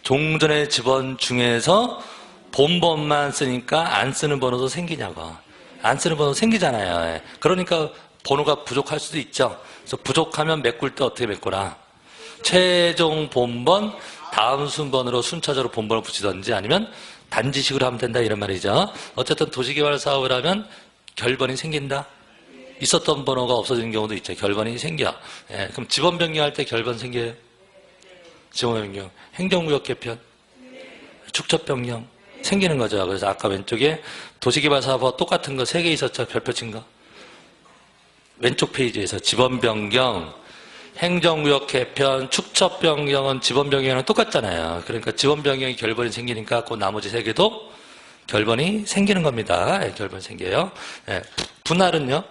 종전의 지번 중에서 본번만 쓰니까 안 쓰는 번호도 생기냐고. 안 쓰는 번호 생기잖아요. 그러니까 번호가 부족할 수도 있죠. 그래서 부족하면 메꿀 때 어떻게 메꾸라? 최종 본번, 다음 순번으로 순차적으로 본번을 붙이든지 아니면 단지식으로 하면 된다 이런 말이죠. 어쨌든 도시개발 사업을 하면 결번이 생긴다? 있었던 번호가 없어지는 경우도 있죠. 결번이 생겨. 예, 그럼 지번 변경할 때 결번 생겨요? 지번 변경. 행정구역 개편, 축척 변경 생기는 거죠. 그래서 아까 왼쪽에 도시개발사업과 똑같은 거 3개 있었죠. 별표 친 거. 왼쪽 페이지에서 지번 변경, 행정구역 개편, 축척 변경은 지번 변경이랑 똑같잖아요. 그러니까 지번 변경이 결번이 생기니까 그 나머지 3개도 결번이 생기는 겁니다. 예, 결번 생겨요. 예, 분할은요?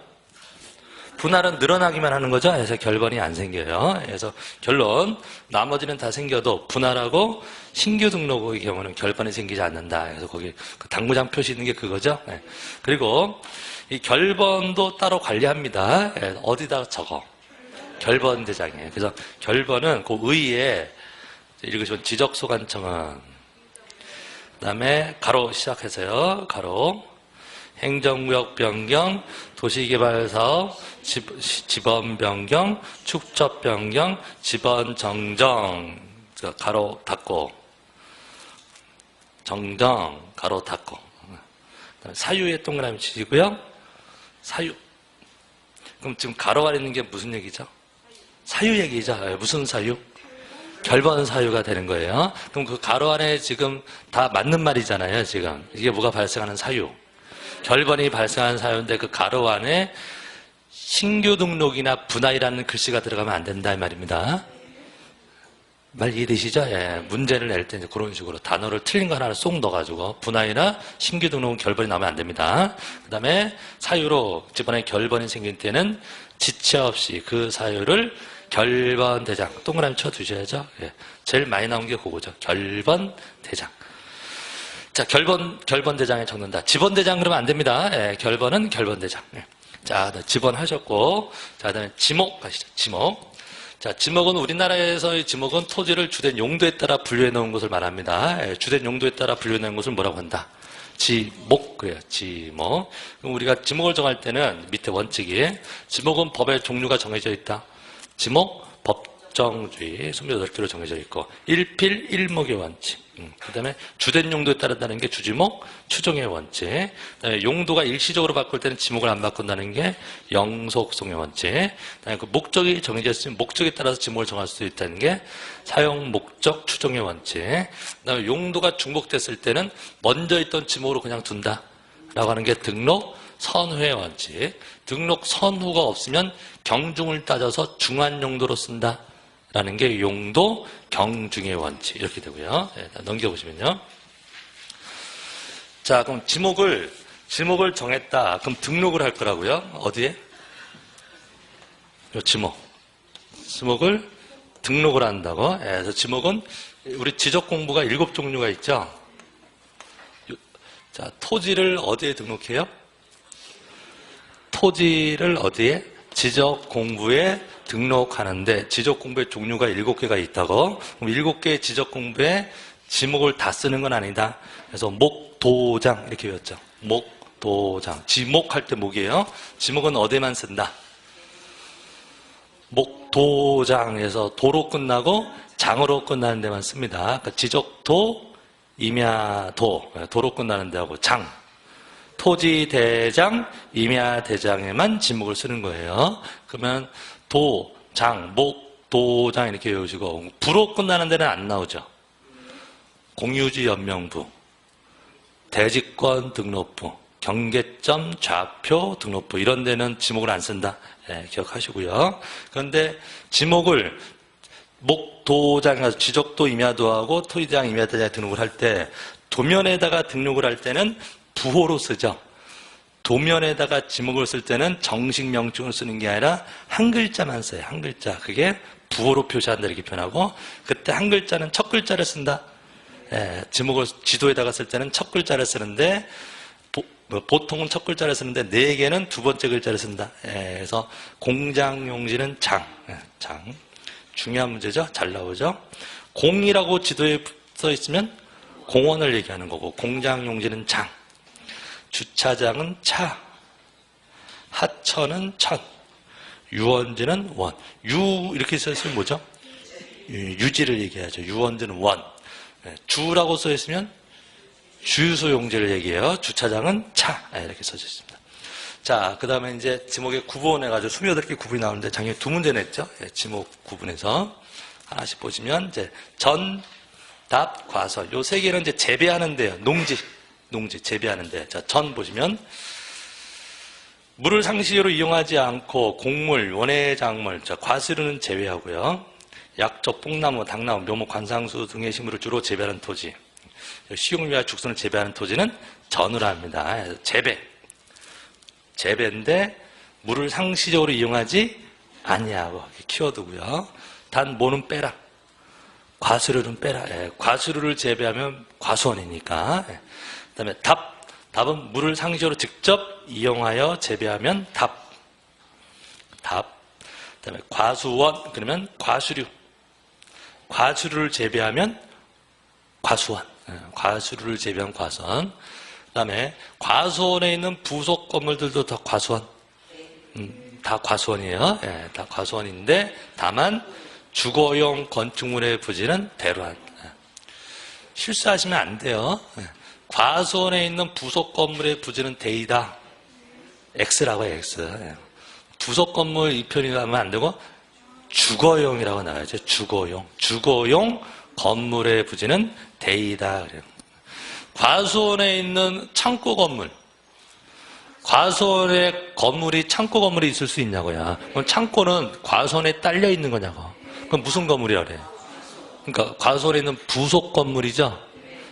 분할은 늘어나기만 하는 거죠. 그래서 결번이 안 생겨요. 그래서 결론, 나머지는 다 생겨도 분할하고 신규 등록의 경우는 결번이 생기지 않는다. 그래서 거기 그 당구장 표시 있는 게 그거죠. 예. 그리고 이 결번도 따로 관리합니다. 예, 어디다 적어? 결번 대장에. 그래서 결번은 그 의에 읽으시면 지적소관청은 그다음에 가로 시작해서요. 가로 행정구역 변경, 도시개발사업, 지번 변경, 축척 변경, 지번 정정, 가로 닫고, 정정, 가로 닫고. 사유에 동그라미 치시고요. 사유. 그럼 지금 가로 안에 있는 게 무슨 얘기죠? 사유 얘기죠. 무슨 사유? 결번 사유가 되는 거예요. 그럼 그 가로 안에 지금 다 맞는 말이잖아요. 지금 이게 뭐가 발생하는 사유? 결번이 발생하는 사유인데 그 가로 안에 신규 등록이나 분할이라는 글씨가 들어가면 안 된다 이 말입니다. 말 이해되시죠? 예, 문제를 낼 때 이제 그런 식으로 단어를 틀린 거 하나를 쏙 넣어가지고 분할이나 신규 등록은 결번이 나오면 안 됩니다. 그 다음에 사유로 이번에 결번이 생길 때는 지체 없이 그 사유를 결번 대장 동그라미 쳐두셔야죠. 예, 제일 많이 나온 게 그거죠. 결번 대장. 자, 결번 대장에 적는다. 지번 대장 그러면 안 됩니다. 예, 결번은 결번 대장. 예. 자, 지번 하셨고, 자, 그다음에 지목 가시죠. 지목. 자, 지목은 우리나라에서의 지목은 토지를 주된 용도에 따라 분류해 놓은 것을 말합니다. 예, 주된 용도에 따라 분류해 놓은 것을 뭐라고 한다? 지목 그래요. 지목. 그럼 우리가 지목을 정할 때는 밑에 원칙이 지목은 법의 종류가 정해져 있다. 지목 법정주의 28개로 정해져 있고 1필 1목의 원칙. 그 다음에 주된 용도에 따른다는 게 주지목, 추종의 원칙. 그다음에 용도가 일시적으로 바꿀 때는 지목을 안 바꾼다는 게 영속성의 원칙. 그다음에 그 목적이 정해져 있으면 목적에 따라서 지목을 정할 수 있다는 게 사용 목적 추종의 원칙. 그다음에 용도가 중복됐을 때는 먼저 있던 지목으로 그냥 둔다라고 하는 게 등록 선후의 원칙. 등록 선후가 없으면 경중을 따져서 중한 용도로 쓴다. 라는 게 용도 경중의 원칙 이렇게 되고요. 네, 넘겨보시면요. 자, 그럼 지목을 정했다. 그럼 등록을 할 거라고요. 어디에? 요 지목을 등록을 한다고. 네, 그래서 지목은 우리 지적 공부가 7종류가 있죠. 자, 토지를 어디에 등록해요? 토지를 어디에? 지적 공부에 등록하는데 지적 공부의 종류가 7개가 있다고. 그럼 7개의 지적 공부에 지목을 다 쓰는 건 아니다. 그래서 목도장 이렇게 외웠죠. 목도장. 지목할 때 목이에요. 지목은 어디에만 쓴다. 목도장에서 도로 끝나고 장으로 끝나는 데만 씁니다. 그러니까 지적도, 임야도, 도로 끝나는 데하고 장. 토지대장, 임야대장에만 지목을 쓰는 거예요. 그러면 도, 장, 목, 도장 이렇게 외우시고 부로 끝나는 데는 안 나오죠. 공유지 연명부, 대지권 등록부, 경계점, 좌표 등록부 이런 데는 지목을 안 쓴다. 네, 기억하시고요. 그런데 지목을 목, 도장에 가서 지적도, 임야도하고 토지대장, 임야대장에 등록을 할 때 도면에다가 등록을 할 때는 부호로 쓰죠. 도면에다가 지목을 쓸 때는 정식 명칭을 쓰는 게 아니라 한 글자만 써요. 한 글자. 그게 부호로 표시한다 이렇게 표현하고 그때 한 글자는 첫 글자를 쓴다. 예, 지목을 지도에다가 쓸 때는 첫 글자를 쓰는데 보통은 첫 글자를 쓰는데 4개는 두 번째 글자를 쓴다. 예, 그래서 공장용지는 장. 예, 장. 중요한 문제죠. 잘 나오죠. 공이라고 지도에 써 있으면 공원을 얘기하는 거고 공장용지는 장. 주차장은 차, 하천은 천, 유원지는 원. 유 이렇게 써있으면 뭐죠? 유지를 얘기하죠. 유원지는 원. 주라고 써있으면 주유소 용지를 얘기해요. 주차장은 차 이렇게 써져 있습니다. 자, 그 다음에 이제 지목에 구분해가지고 28개 구분이 나오는데 작년에 2문제 냈죠? 예, 지목 구분해서. 하나씩 보시면, 이제 전, 답, 과설. 요 세 개는 이제 재배하는데요. 농지, 재배하는데. 자, 전 보시면, 물을 상시적으로 이용하지 않고 곡물, 원예작물, 자, 과수류는 제외하고요. 약초, 뽕나무, 당나무, 묘목, 관상수 등의 식물을 주로 재배하는 토지. 식용유와 죽순을 재배하는 토지는 전으로 합니다. 재배인데 물을 상시적으로 이용하지 아니하고 키워드고요. 단 뭐는 빼라. 과수류는 빼라. 예, 과수류를 재배하면 과수원이니까. 예. 그다음에 답은 물을 상시적으로 직접 이용하여 재배하면 답. 그다음에 과수원 그러면 과수류. 과수류를 재배하면 과수원. 예, 과수류를 재배한 과수원. 그다음에 과수원에 있는 부속 건물들도 다 과수원. 다 과수원이에요. 예, 다 과수원인데 다만 주거용 건축물의 부지는 대로한. 예. 실수하시면 안 돼요. 예. 과수원에 있는 부속 건물의 부지는 대이다. X라고 해요. X. 예. 부속 건물 이 편이 가면 안 되고 주거용이라고 나와야죠. 주거용 건물의 부지는 대이다. 그래요. 과수원에 있는 창고 건물. 과수원에 창고 건물이 있을 수 있냐고요. 그럼 창고는 과수원에 딸려 있는 거냐고. 그럼 무슨 건물이라 그래? 그러니까 과수원에 있는 부속 건물이죠.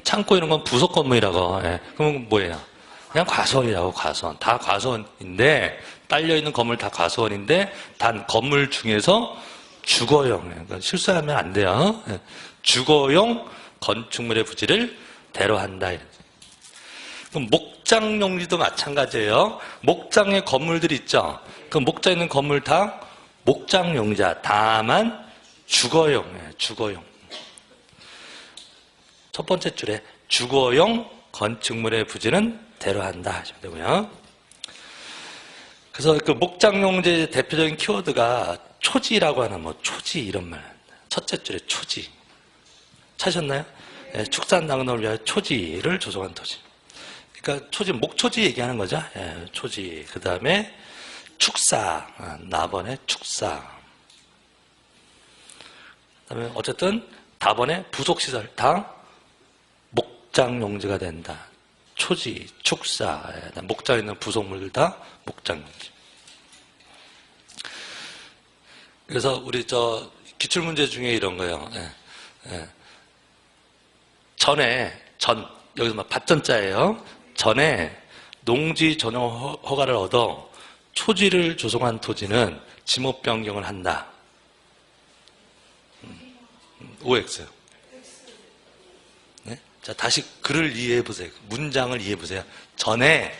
창고 이런 건 부속 건물이라고. 예. 그럼 뭐예요? 그냥 과수원이라고. 과수원. 다 과수원인데 딸려 있는 건물 다 과수원인데 단 건물 중에서 주거용. 그러니까 실수하면 안 돼요. 예. 주거용 건축물의 부지를 대로한다. 그럼 목장용지도 마찬가지예요. 목장에 건물들이 있죠. 그 목장에 있는 건물 다 목장용지야. 다만 주거용. 첫 번째 줄에 주거용 건축물의 부지는 대로한다 하시면 되고요. 그래서 그 목장용지의 대표적인 키워드가 초지라고 하는 초지 이런 말. 첫째 줄에 초지. 찾으셨나요? 예, 축산낙농을 위하여 초지를 조성한 토지. 그러니까 목초지 얘기하는 거죠. 예, 초지. 그 다음에 축사. 나번의 축사. 그 다음에 어쨌든 다번에 부속시설 다 목장용지가 된다. 초지, 축사. 예, 목장에 있는 부속물들 다 목장용지. 그래서 우리 기출문제 중에 이런 거예요. 여기서 밭전자예요. 전에 농지 전용 허가를 얻어 초지를 조성한 토지는 지목 변경을 한다. OX. 네? 자, 다시 글을 이해해 보세요. 문장을 이해해 보세요. 전에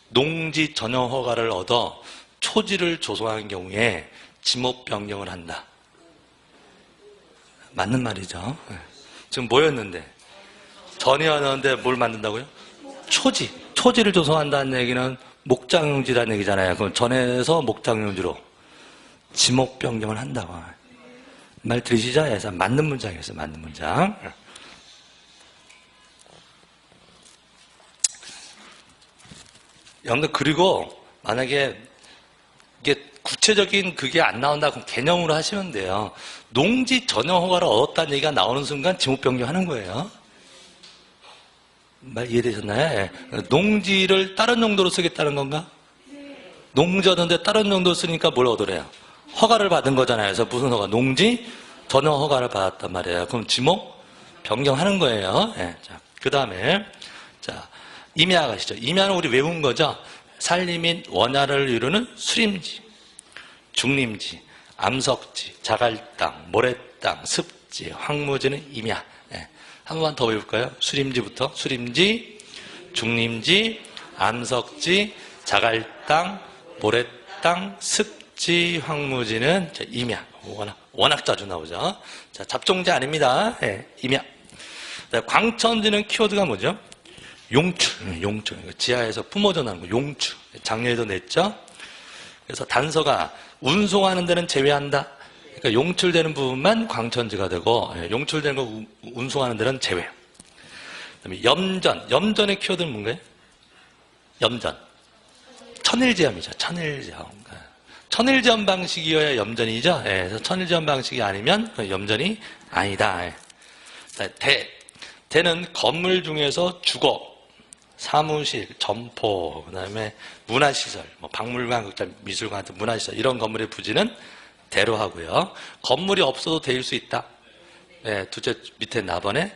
농지 전용 허가를 얻어 초지를 조성한 경우에 지목 변경을 한다. 맞는 말이죠. 지금 뭐였는데? 전이었는데 뭘 만든다고요? 초지를 조성한다는 얘기는 목장용지라는 얘기잖아요. 그럼 전에서 목장용지로 지목 변경을 한다고. 말 들으시죠? 그래서 맞는 문장이었어요. 맞는 문장. 여러분들 그리고 만약에 이게 구체적인 그게 안 나온다 그럼 개념으로 하시면 돼요. 농지 전용 허가를 얻었다는 얘기가 나오는 순간 지목 변경하는 거예요. 말 이해되셨나요? 예. 농지를 다른 용도로 쓰겠다는 건가? 농지였는데 다른 용도로 쓰니까 뭘 얻으래요? 허가를 받은 거잖아요. 그래서 무슨 허가? 농지 전용 허가를 받았단 말이에요. 그럼 지목 변경하는 거예요. 예. 자, 그 다음에 임야 가시죠. 임야는 우리 외운 거죠. 산림 및 원야를 이루는 수림지, 중림지, 암석지, 자갈땅, 모래땅, 습지, 황무지는 임야. 네. 한 번만 더 외울까요? 수림지부터. 수림지, 중림지, 암석지, 자갈땅, 모래땅, 습지, 황무지는 임야. 워낙 자주 나오죠. 자, 잡종지 아닙니다. 네, 임야. 광천지는 키워드가 뭐죠? 용출. 지하에서 품어져 나는 거, 용출. 작년에도 냈죠? 그래서 단서가 운송하는 데는 제외한다. 그러니까 용출되는 부분만 광천지가 되고, 용출되는 거 운송하는 데는 제외. 그다음에 염전의 키워드는 뭔가요? 염전. 천일지엄이죠. 천일지엄. 천일지엄 방식이어야 염전이죠. 예, 그래서 천일지엄 방식이 아니면 염전이 아니다. 예. 대는 건물 중에서 주거, 사무실, 점포, 그다음에 문화시설, 뭐 박물관, 극장, 미술관 같은 문화시설 이런 건물의 부지는 대로 하고요. 건물이 없어도 대일 수 있다. 예, 둘째 밑에 나번에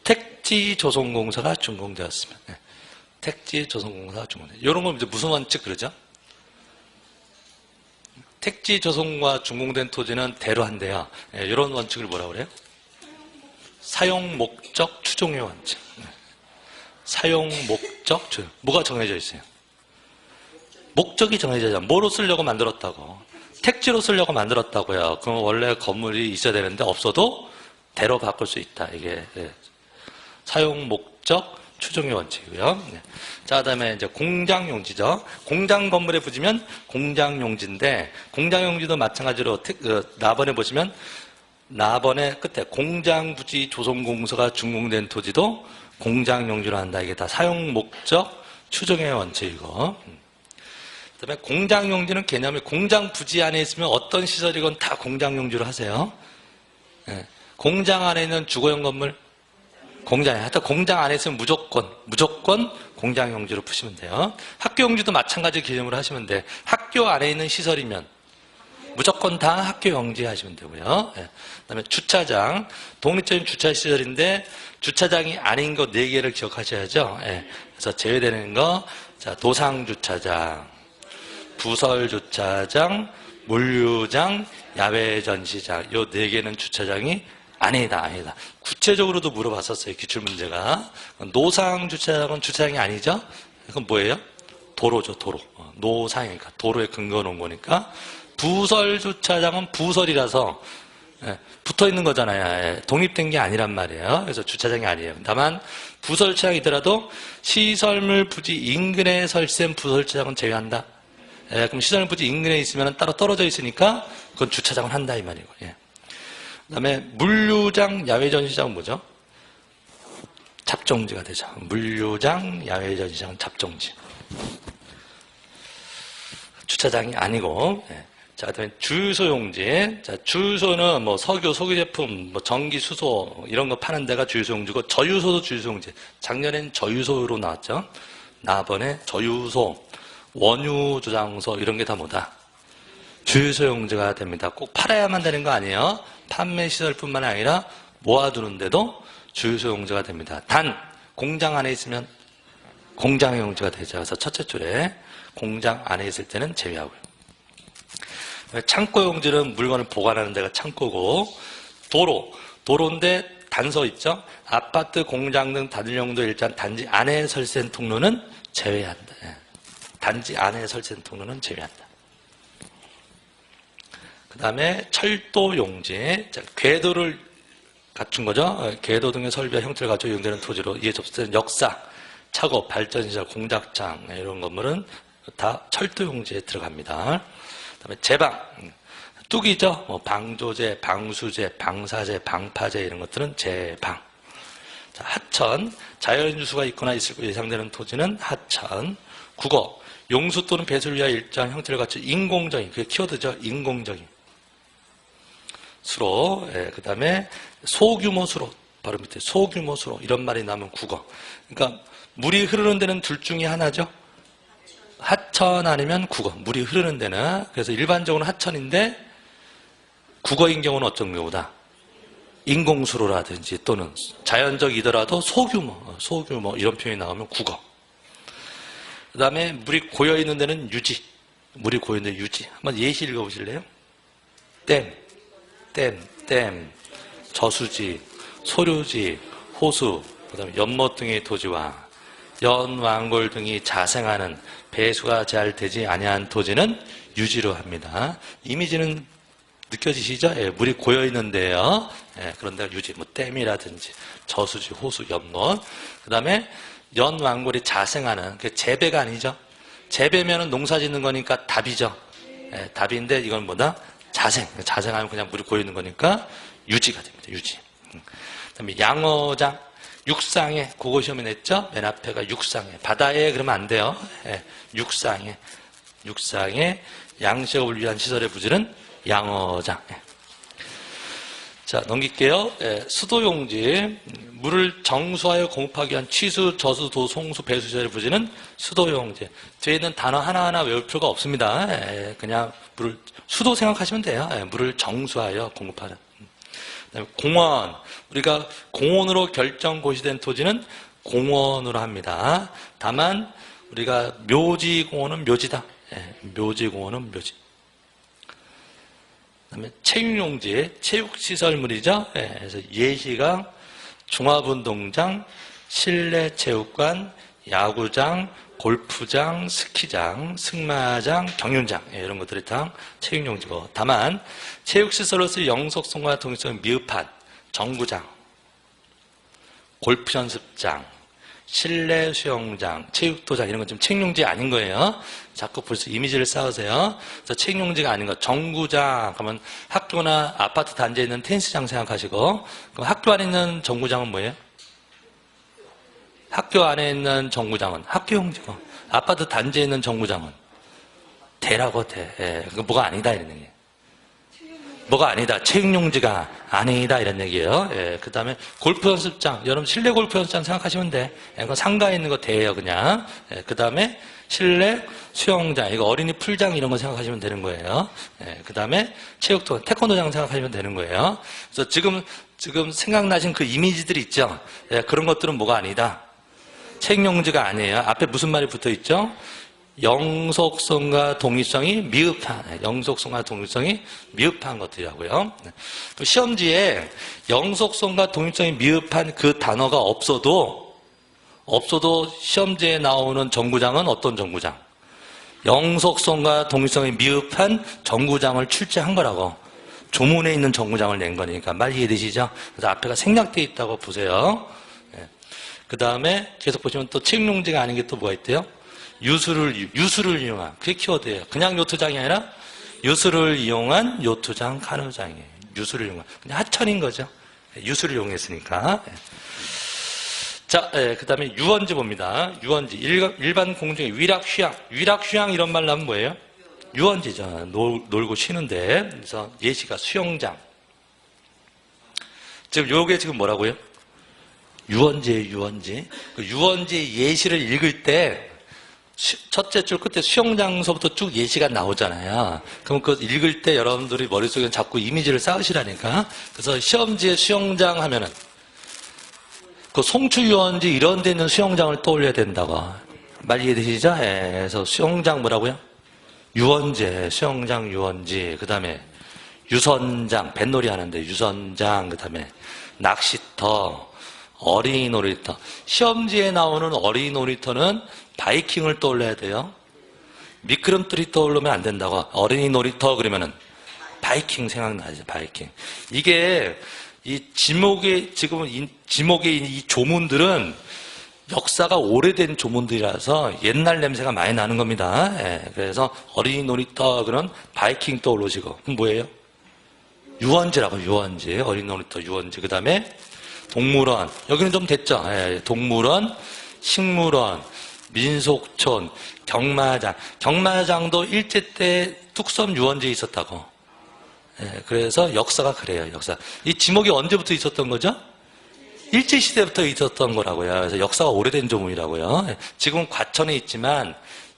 택지조성공사가 준공되었으면. 예, 택지조성공사가 준공되었으면. 이런 건 이제 무슨 원칙 그러죠? 택지조성과 준공된 토지는 대로 한대요. 예, 이런 원칙을 뭐라고 그래요? 사용 목적 추종의 원칙. 사용 목적 추종. 뭐가 정해져 있어요? 목적이 정해져 있잖아요. 뭐로 쓰려고 만들었다고? 택지로 쓰려고 만들었다고요. 그럼 원래 건물이 있어야 되는데 없어도 대로 바꿀 수 있다. 이게 사용 목적 추종의 원칙이고요. 자, 그다음에 이제 공장용지죠. 공장 건물에 부지면 공장용지인데 공장용지도 마찬가지로 나번에 보시면 나번에 끝에 공장부지 조성공사가 준공된 토지도 공장용지로 한다. 이게 다 사용 목적 추정의 원칙이고. 그다음에 공장용지는 개념이 공장 부지 안에 있으면 어떤 시설이건 다 공장용지로 하세요. 네. 공장 안에 있는 주거용 건물 공장에 하여튼 공장 안에 있으면 무조건 공장용지로 푸시면 돼요. 학교용지도 마찬가지 개념으로 하시면 돼. 학교 안에 있는 시설이면 무조건 다 학교용지 하시면 되고요. 네. 그다음에 주차장, 독립적인 주차시설인데 주차장이 아닌 거 4개를 기억하셔야죠. 네. 그래서 제외되는 거, 자, 도상주차장, 부설주차장, 물류장, 야외전시장, 요 4개는 주차장이 아니다. 구체적으로도 물어봤었어요. 기출문제가. 노상주차장은 주차장이 아니죠? 그건 뭐예요? 도로죠, 도로. 노상이니까. 도로에 근거 놓은 거니까. 부설주차장은 부설이라서 붙어 있는 거잖아요. 독립된 게 아니란 말이에요. 그래서 주차장이 아니에요. 다만 부설주차장이더라도 시설물 부지 인근에 설치된 부설주차장은 제외한다. 그럼 시설물 부지 인근에 있으면 따로 떨어져 있으니까 그건 주차장을 한다 이 말이고. 그다음에 물류장, 야외전시장은 뭐죠? 잡종지가 되죠. 물류장, 야외전시장은 잡종지. 주차장이 아니고. 자, 그다음에 주유소용지. 자, 주유소는 뭐 석유, 석유제품, 뭐 전기, 수소 이런 거 파는 데가 주유소용지고 저유소도 주유소용지. 작년엔 저유소로 나왔죠. 나번에 저유소, 원유 조장소 이런 게 다 뭐다? 주유소용지가 됩니다. 꼭 팔아야만 되는 거 아니에요. 판매 시설뿐만 아니라 모아두는데도 주유소용지가 됩니다. 단 공장 안에 있으면 공장용지가 되죠. 그래서 첫째 줄에 공장 안에 있을 때는 제외하고요. 창고용지는 물건을 보관하는 데가 창고고, 도로인데 단서 있죠. 아파트, 공장 등 다른 용도 일단 단지 안에 설치된 통로는 제외한다. 단지 안에 설치된 통로는 제외한다. 그 다음에 철도용지, 궤도를 갖춘 거죠. 궤도 등의 설비와 형태를 갖춰 이용되는 토지로 이에 접수된 역사, 차고, 발전시설, 공작장 이런 건물은 다 철도용지에 들어갑니다. 그 다음에 제방, 뚝이죠. 뭐 방조제, 방수제, 방사제, 방파제 이런 것들은 제방. 자, 하천, 자연유수가 있거나 있을 것으로 예상되는 토지는 하천. 국어, 용수 또는 배수를 위하여 일정한 형태를 갖춘 인공적인, 그게 키워드죠. 인공적인. 수로, 그 다음에 소규모 수로, 바로 밑에 소규모 수로 이런 말이 나오면 국어. 그러니까 물이 흐르는 데는 둘 중에 하나죠. 하천 아니면 국어. 물이 흐르는 데는. 그래서 일반적으로는 하천인데 국어인 경우는 어떤 경우다? 인공수로라든지 또는 자연적이더라도 소규모 이런 표현이 나오면 국어. 그 다음에 물이 고여있는 데는 유지. 물이 고여있는 데 유지. 한번 예시 읽어보실래요? 댐, 저수지, 소류지, 호수, 그 다음에 연못 등의 토지와 연왕골 등이 자생하는 배수가 잘 되지 아니한 토지는 유지로 합니다. 이미지는 느껴지시죠? 물이 고여있는데요. 그런 데가 유지, 뭐 댐이라든지 저수지, 호수, 연못. 그 다음에 연왕골이 자생하는, 그 재배가 아니죠. 재배면은 농사 짓는 거니까 답이죠. 답인데 이건 뭐다? 자생하면 그냥 물이 고이는 거니까 유지가 됩니다. 유지. 그다음에 양어장, 육상에, 국어 시험에 냈죠? 맨 앞에가 육상에. 바다에 그러면 안 돼요. 예, 육상에. 육상에 양식업을 위한 시설의 부지는 양어장. 예. 자, 넘길게요. 예, 수도용지. 물을 정수하여 공급하기 위한 취수, 저수, 도, 송수, 배수 시설의 부지는 수도용지. 뒤에 있는 단어 하나하나 외울 필요가 없습니다. 예, 그냥 물을, 수도 생각하시면 돼요. 예, 물을 정수하여 공급하는. 그다음에 공원. 우리가 공원으로 결정 고시된 토지는 공원으로 합니다. 다만 우리가 묘지공원은 묘지다. 예, 묘지공원은 묘지. 그다음에 체육용지, 체육시설물이죠. 예, 그래서 예시강, 종합운동장, 실내체육관, 야구장, 골프장, 스키장, 승마장, 경륜장, 예, 이런 것들이 다 체육용지고. 다만 체육시설로서 영속성과 동일성이 미흡한 정구장, 골프연습장, 실내 수영장, 체육도장 이런 건 좀 체육용지 아닌 거예요. 자꾸 벌써 이미지를 쌓으세요. 그래서 체육용지가 아닌 거. 정구장 그러면 학교나 아파트 단지에 있는 테니스장 생각하시고, 그럼 학교 안에 있는 정구장은 뭐예요? 학교 안에 있는 정구장은 학교용지고, 아파트 단지에 있는 정구장은 대라고 대. 예, 그거 뭐가 아니다 이런 얘기예요. 뭐가 아니다. 체육용지가 아니다 이런 얘기예요. 예, 그 다음에 골프 연습장. 여러분 실내 골프 연습장 생각하시면 돼. 예, 그거 상가에 있는 거 대예요 그냥. 예, 그 다음에 실내 수영장. 이거 어린이 풀장 이런 거 생각하시면 되는 거예요. 예, 그 다음에 체육도 태권도장 생각하시면 되는 거예요. 그래서 지금 생각나신 그 이미지들 있죠. 예, 그런 것들은 뭐가 아니다. 체육용지가 아니에요. 앞에 무슨 말이 붙어 있죠? 영속성과 동일성이 미흡한, 영속성과 동일성이 미흡한 것들이라고요. 시험지에 영속성과 동일성이 미흡한 그 단어가 없어도 시험지에 나오는 정구장은 어떤 정구장? 영속성과 동일성이 미흡한 정구장을 출제한 거라고. 조문에 있는 정구장을 낸 거니까 말 이해되시죠? 그래서 앞에가 생략되어 있다고 보세요. 그 다음에 계속 보시면 또 체육용지가 아닌 게 또 뭐가 있대요? 유수를 이용한, 그게 키워드예요. 그냥 요트장이 아니라 유수를 이용한 요트장, 카누장이에요. 유수를 이용한. 그냥 하천인 거죠. 유수를 이용했으니까. 자, 그 다음에 유원지 봅니다. 유원지. 일반 공중에 위락휴양. 위락휴양 이런 말 나면 뭐예요? 유원지죠. 놀고 쉬는데. 그래서 예시가 수영장. 지금 요게 지금 뭐라고요? 유원지예요, 유원지. 그 유원지 예시를 읽을 때 첫째 줄 끝에 수영장서부터 쭉 예시가 나오잖아요. 그럼 그 읽을 때 여러분들이 머릿속에 자꾸 이미지를 쌓으시라니까. 그래서 시험지에 수영장 하면은 그 송추유원지 이런 데 있는 수영장을 떠올려야 된다고. 말 이해되시죠? 예, 그래서 수영장 뭐라고요? 유원지, 수영장 유원지. 그 다음에 유선장, 뱃놀이 하는데 유선장. 그 다음에 낚시터, 어린이 놀이터. 시험지에 나오는 어린이 놀이터는 바이킹을 떠올려야 돼요. 미끄럼틀이 떠오르면 안 된다고. 어린이 놀이터 그러면은 바이킹 생각나죠. 바이킹. 이게 이 지목의 이 조문들은 역사가 오래된 조문들이라서 옛날 냄새가 많이 나는 겁니다. 예, 그래서 어린이 놀이터 그런 바이킹 떠오르시고. 그럼 뭐예요? 유원지라고. 유원지. 어린이 놀이터 유원지. 그 다음에 동물원. 여기는 좀 됐죠. 예, 동물원, 식물원, 민속촌, 경마장. 경마장도 일제 때 뚝섬 유원지에 있었다고. 예, 그래서 역사가 그래요. 역사. 이 지목이 언제부터 있었던 거죠? 일제 시대부터 있었던 거라고요. 그래서 역사가 오래된 조문이라고요. 예, 지금은 과천에 있지만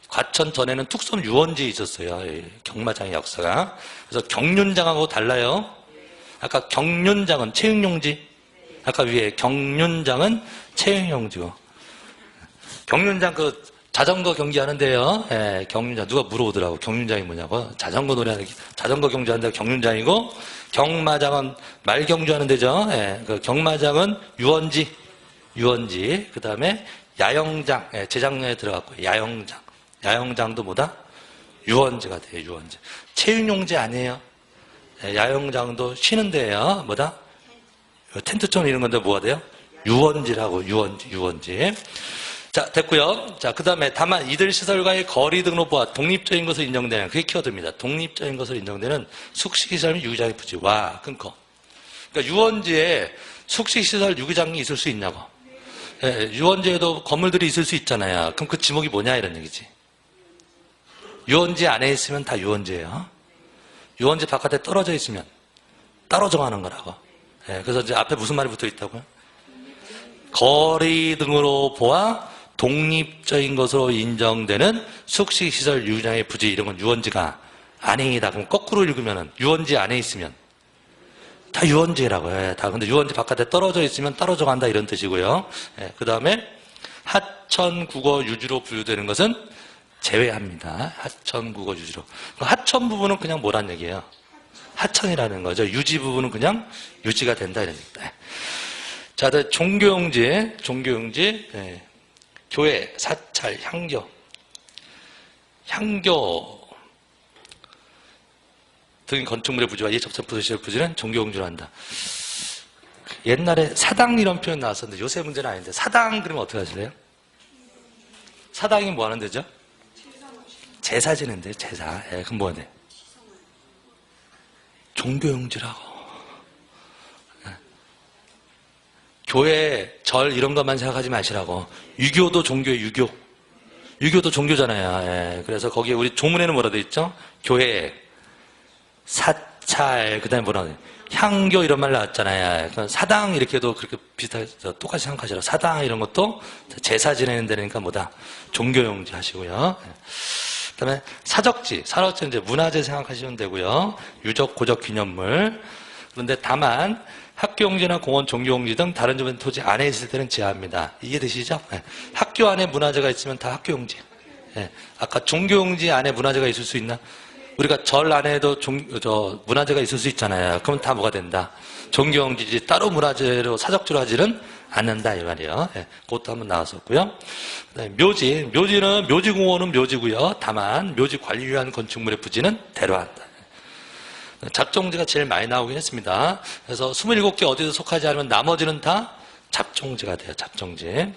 과천 전에는 뚝섬 유원지에 있었어요. 예, 경마장의 역사가. 그래서 경륜장하고 달라요. 아까 경륜장은 체육용지. 아까 위에 경륜장은 체육용지고. 경륜장 그 자전거 경기 하는데요. 예, 경륜장 누가 물어보더라고. 경륜장이 뭐냐고. 자전거 노래하는 자전거 경주하는데 경륜장이고, 경마장은 말 경주하는 데죠. 예, 그 경마장은 유원지. 그 다음에 야영장. 예, 재작년에 들어갔고 야영장. 야영장도 뭐다? 유원지가 돼요. 유원지. 체육용지 아니에요. 예, 야영장도 쉬는 데예요. 뭐다? 텐트촌 이런 건데 뭐가 돼요? 유원지라고. 유원지. 자, 됐고요. 자, 그 다음에 다만 이들 시설과의 거리 등으로 보아 독립적인 것을 인정되는, 그게 키워드입니다. 독립적인 것을 인정되는 숙식시설 유기장의 부지와 끊고. 그러니까 유원지에 숙식시설 유기장이 있을 수 있냐고. 예, 유원지에도 건물들이 있을 수 있잖아요. 그럼 그 지목이 뭐냐 이런 얘기지. 유원지 안에 있으면 다 유원지예요. 유원지 바깥에 떨어져 있으면 따로 정하는 거라고. 예, 그래서 이제 앞에 무슨 말이 붙어 있다고요? 거리 등으로 보아 독립적인 것으로 인정되는 숙식시설 유량의 부지 이런 건 유원지가 안행이다. 그럼 거꾸로 읽으면은 유원지 안에 있으면 다 유원지라고 해. 다. 근데 유원지 바깥에 떨어져 있으면 따로 정한다 이런 뜻이고요. 예, 그 다음에 하천 국어 유지로 분류되는 것은 제외합니다. 하천 국어 유지로. 하천 부분은 그냥 뭐란 얘기예요? 하천이라는 거죠. 유지 부분은 그냥 유지가 된다 이런 얘기입니다. 자, 종교용지, 예, 교회, 사찰, 향교 등 건축물의 부지와 이에 접촉 부지시설 부지는 종교용지로 한다. 옛날에 사당 이런 표현 나왔었는데 요새 문제는 아닌데 사당 그러면 어떻게 하실래요? 사당이 뭐 하는 데죠? 제사 지낸대요. 제사. 예, 그럼 뭐 하네? 종교용지라고. 예. 교회, 절 이런 것만 생각하지 마시라고. 유교도 종교예요. 유교도 종교잖아요. 예, 그래서 거기에 우리 조문에는 뭐라 돼 있죠? 교회, 사찰, 그 다음에 뭐라 그래? 향교 이런 말 나왔잖아요. 사당 이렇게도 그렇게 비슷하게 똑같이 생각하시라. 사당 이런 것도 제사 지내는 데니까 뭐다? 종교용지 하시고요. 그 다음에 사적지는 이제 문화재 생각하시면 되고요. 유적, 고적, 기념물. 그런데 다만 학교용지나 공원, 종교용지 등 다른 주변 토지 안에 있을 때는 제한합니다. 이해되시죠? 네. 학교 안에 문화재가 있으면 다 학교용지. 네. 아까 종교용지 안에 문화재가 있을 수 있나? 우리가 절 안에도 문화재가 있을 수 있잖아요. 그러면 다 뭐가 된다? 종교용지지 따로 문화재로 사적지로 하지는 않는다 이 말이에요. 예, 그것도 한번 나왔었고요. 그다음에 묘지는 묘지공원은 묘지고요. 다만 묘지 관리 위한 건축물의 부지는 대로한다. 잡종지가 제일 많이 나오긴 했습니다. 그래서 27개 어디도 속하지 않으면 나머지는 다 잡종지가 돼요. 잡종지.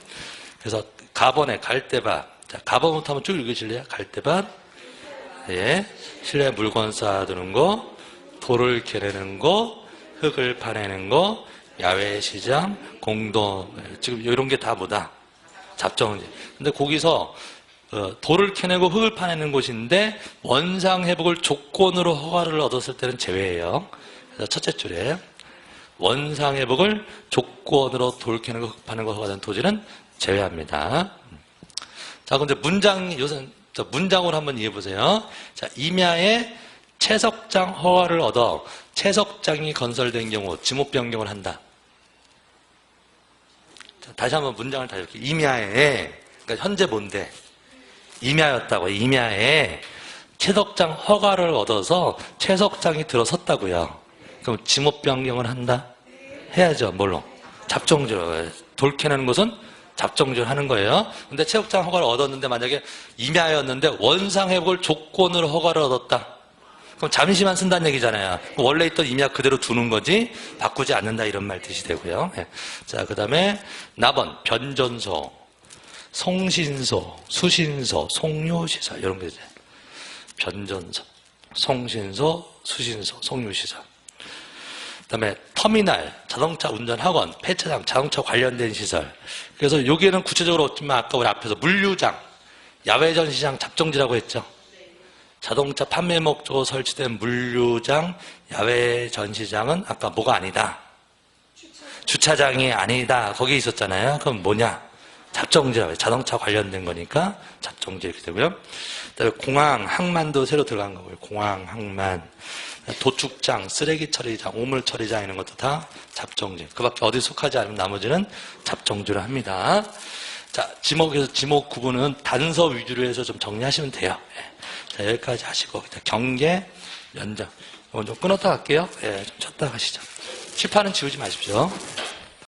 그래서 가번에 갈대밭. 자, 가번부터 한번 쭉 읽으실래요? 갈대밭. 예, 실내 물건 쌓아두는 거, 돌을 캐내는 거, 흙을 파내는 거, 야외 시장, 공동, 지금 이런 게 다 뭐다? 잡종지. 근데 거기서 돌을 캐내고 흙을 파내는 곳인데 원상 회복을 조건으로 허가를 얻었을 때는 제외예요. 그래서 첫째 줄에 원상 회복을 조건으로 돌 캐내고 흙 파내는 거 허가된 토지는 제외합니다. 자, 근데 문장으로 한번 이해해 보세요. 자, 임야에 채석장 허가를 얻어 채석장이 건설된 경우 지목 변경을 한다. 자, 다시 한번 문장을 다시 볼게요. 임야에, 그러니까 현재 뭔데? 임야였다고. 임야에 채석장 허가를 얻어서 채석장이 들어섰다고요. 그럼 지목 변경을 한다? 해야죠. 뭘로? 잡종지로. 돌 캐내는 것은 잡종지를 하는 거예요. 근데 채석장 허가를 얻었는데 만약에 임야였는데 원상 회복을 조건으로 허가를 얻었다. 그럼 잠시만 쓴다는 얘기잖아요. 원래 있던 임야 그대로 두는 거지 바꾸지 않는다 이런 말 뜻이 되고요. 네. 자, 그 다음에 나번, 변전소, 송신소, 수신소, 송료시설 이런 게 이제 변전소, 송신소, 수신소, 송료시설. 그 다음에 터미널, 자동차 운전학원, 폐차장, 자동차 관련된 시설. 그래서 여기에는 구체적으로 없지만 아까 우리 앞에서 물류장, 야외 전시장 잡종지라고 했죠. 자동차 판매 목적으로 설치된 물류장, 야외 전시장은 아까 뭐가 아니다? 주차장이 아니다. 거기 있었잖아요. 그럼 뭐냐? 잡종지라고 해요. 자동차 관련된 거니까 잡종지 이렇게 되고요. 그다음에 공항, 항만도 새로 들어간 거고요. 공항, 항만, 도축장, 쓰레기 처리장, 오물 처리장 이런 것도 다 잡종지. 그밖에 어디 속하지 않으면 나머지는 잡종지로 합니다. 자, 지목에서 지목 구분은 단서 위주로 해서 좀 정리하시면 돼요. 예. 자, 여기까지 하시고 경계, 면적. 이건 좀 끊었다 갈게요. 예, 좀 쳤다 가시죠. 칠판은 지우지 마십시오.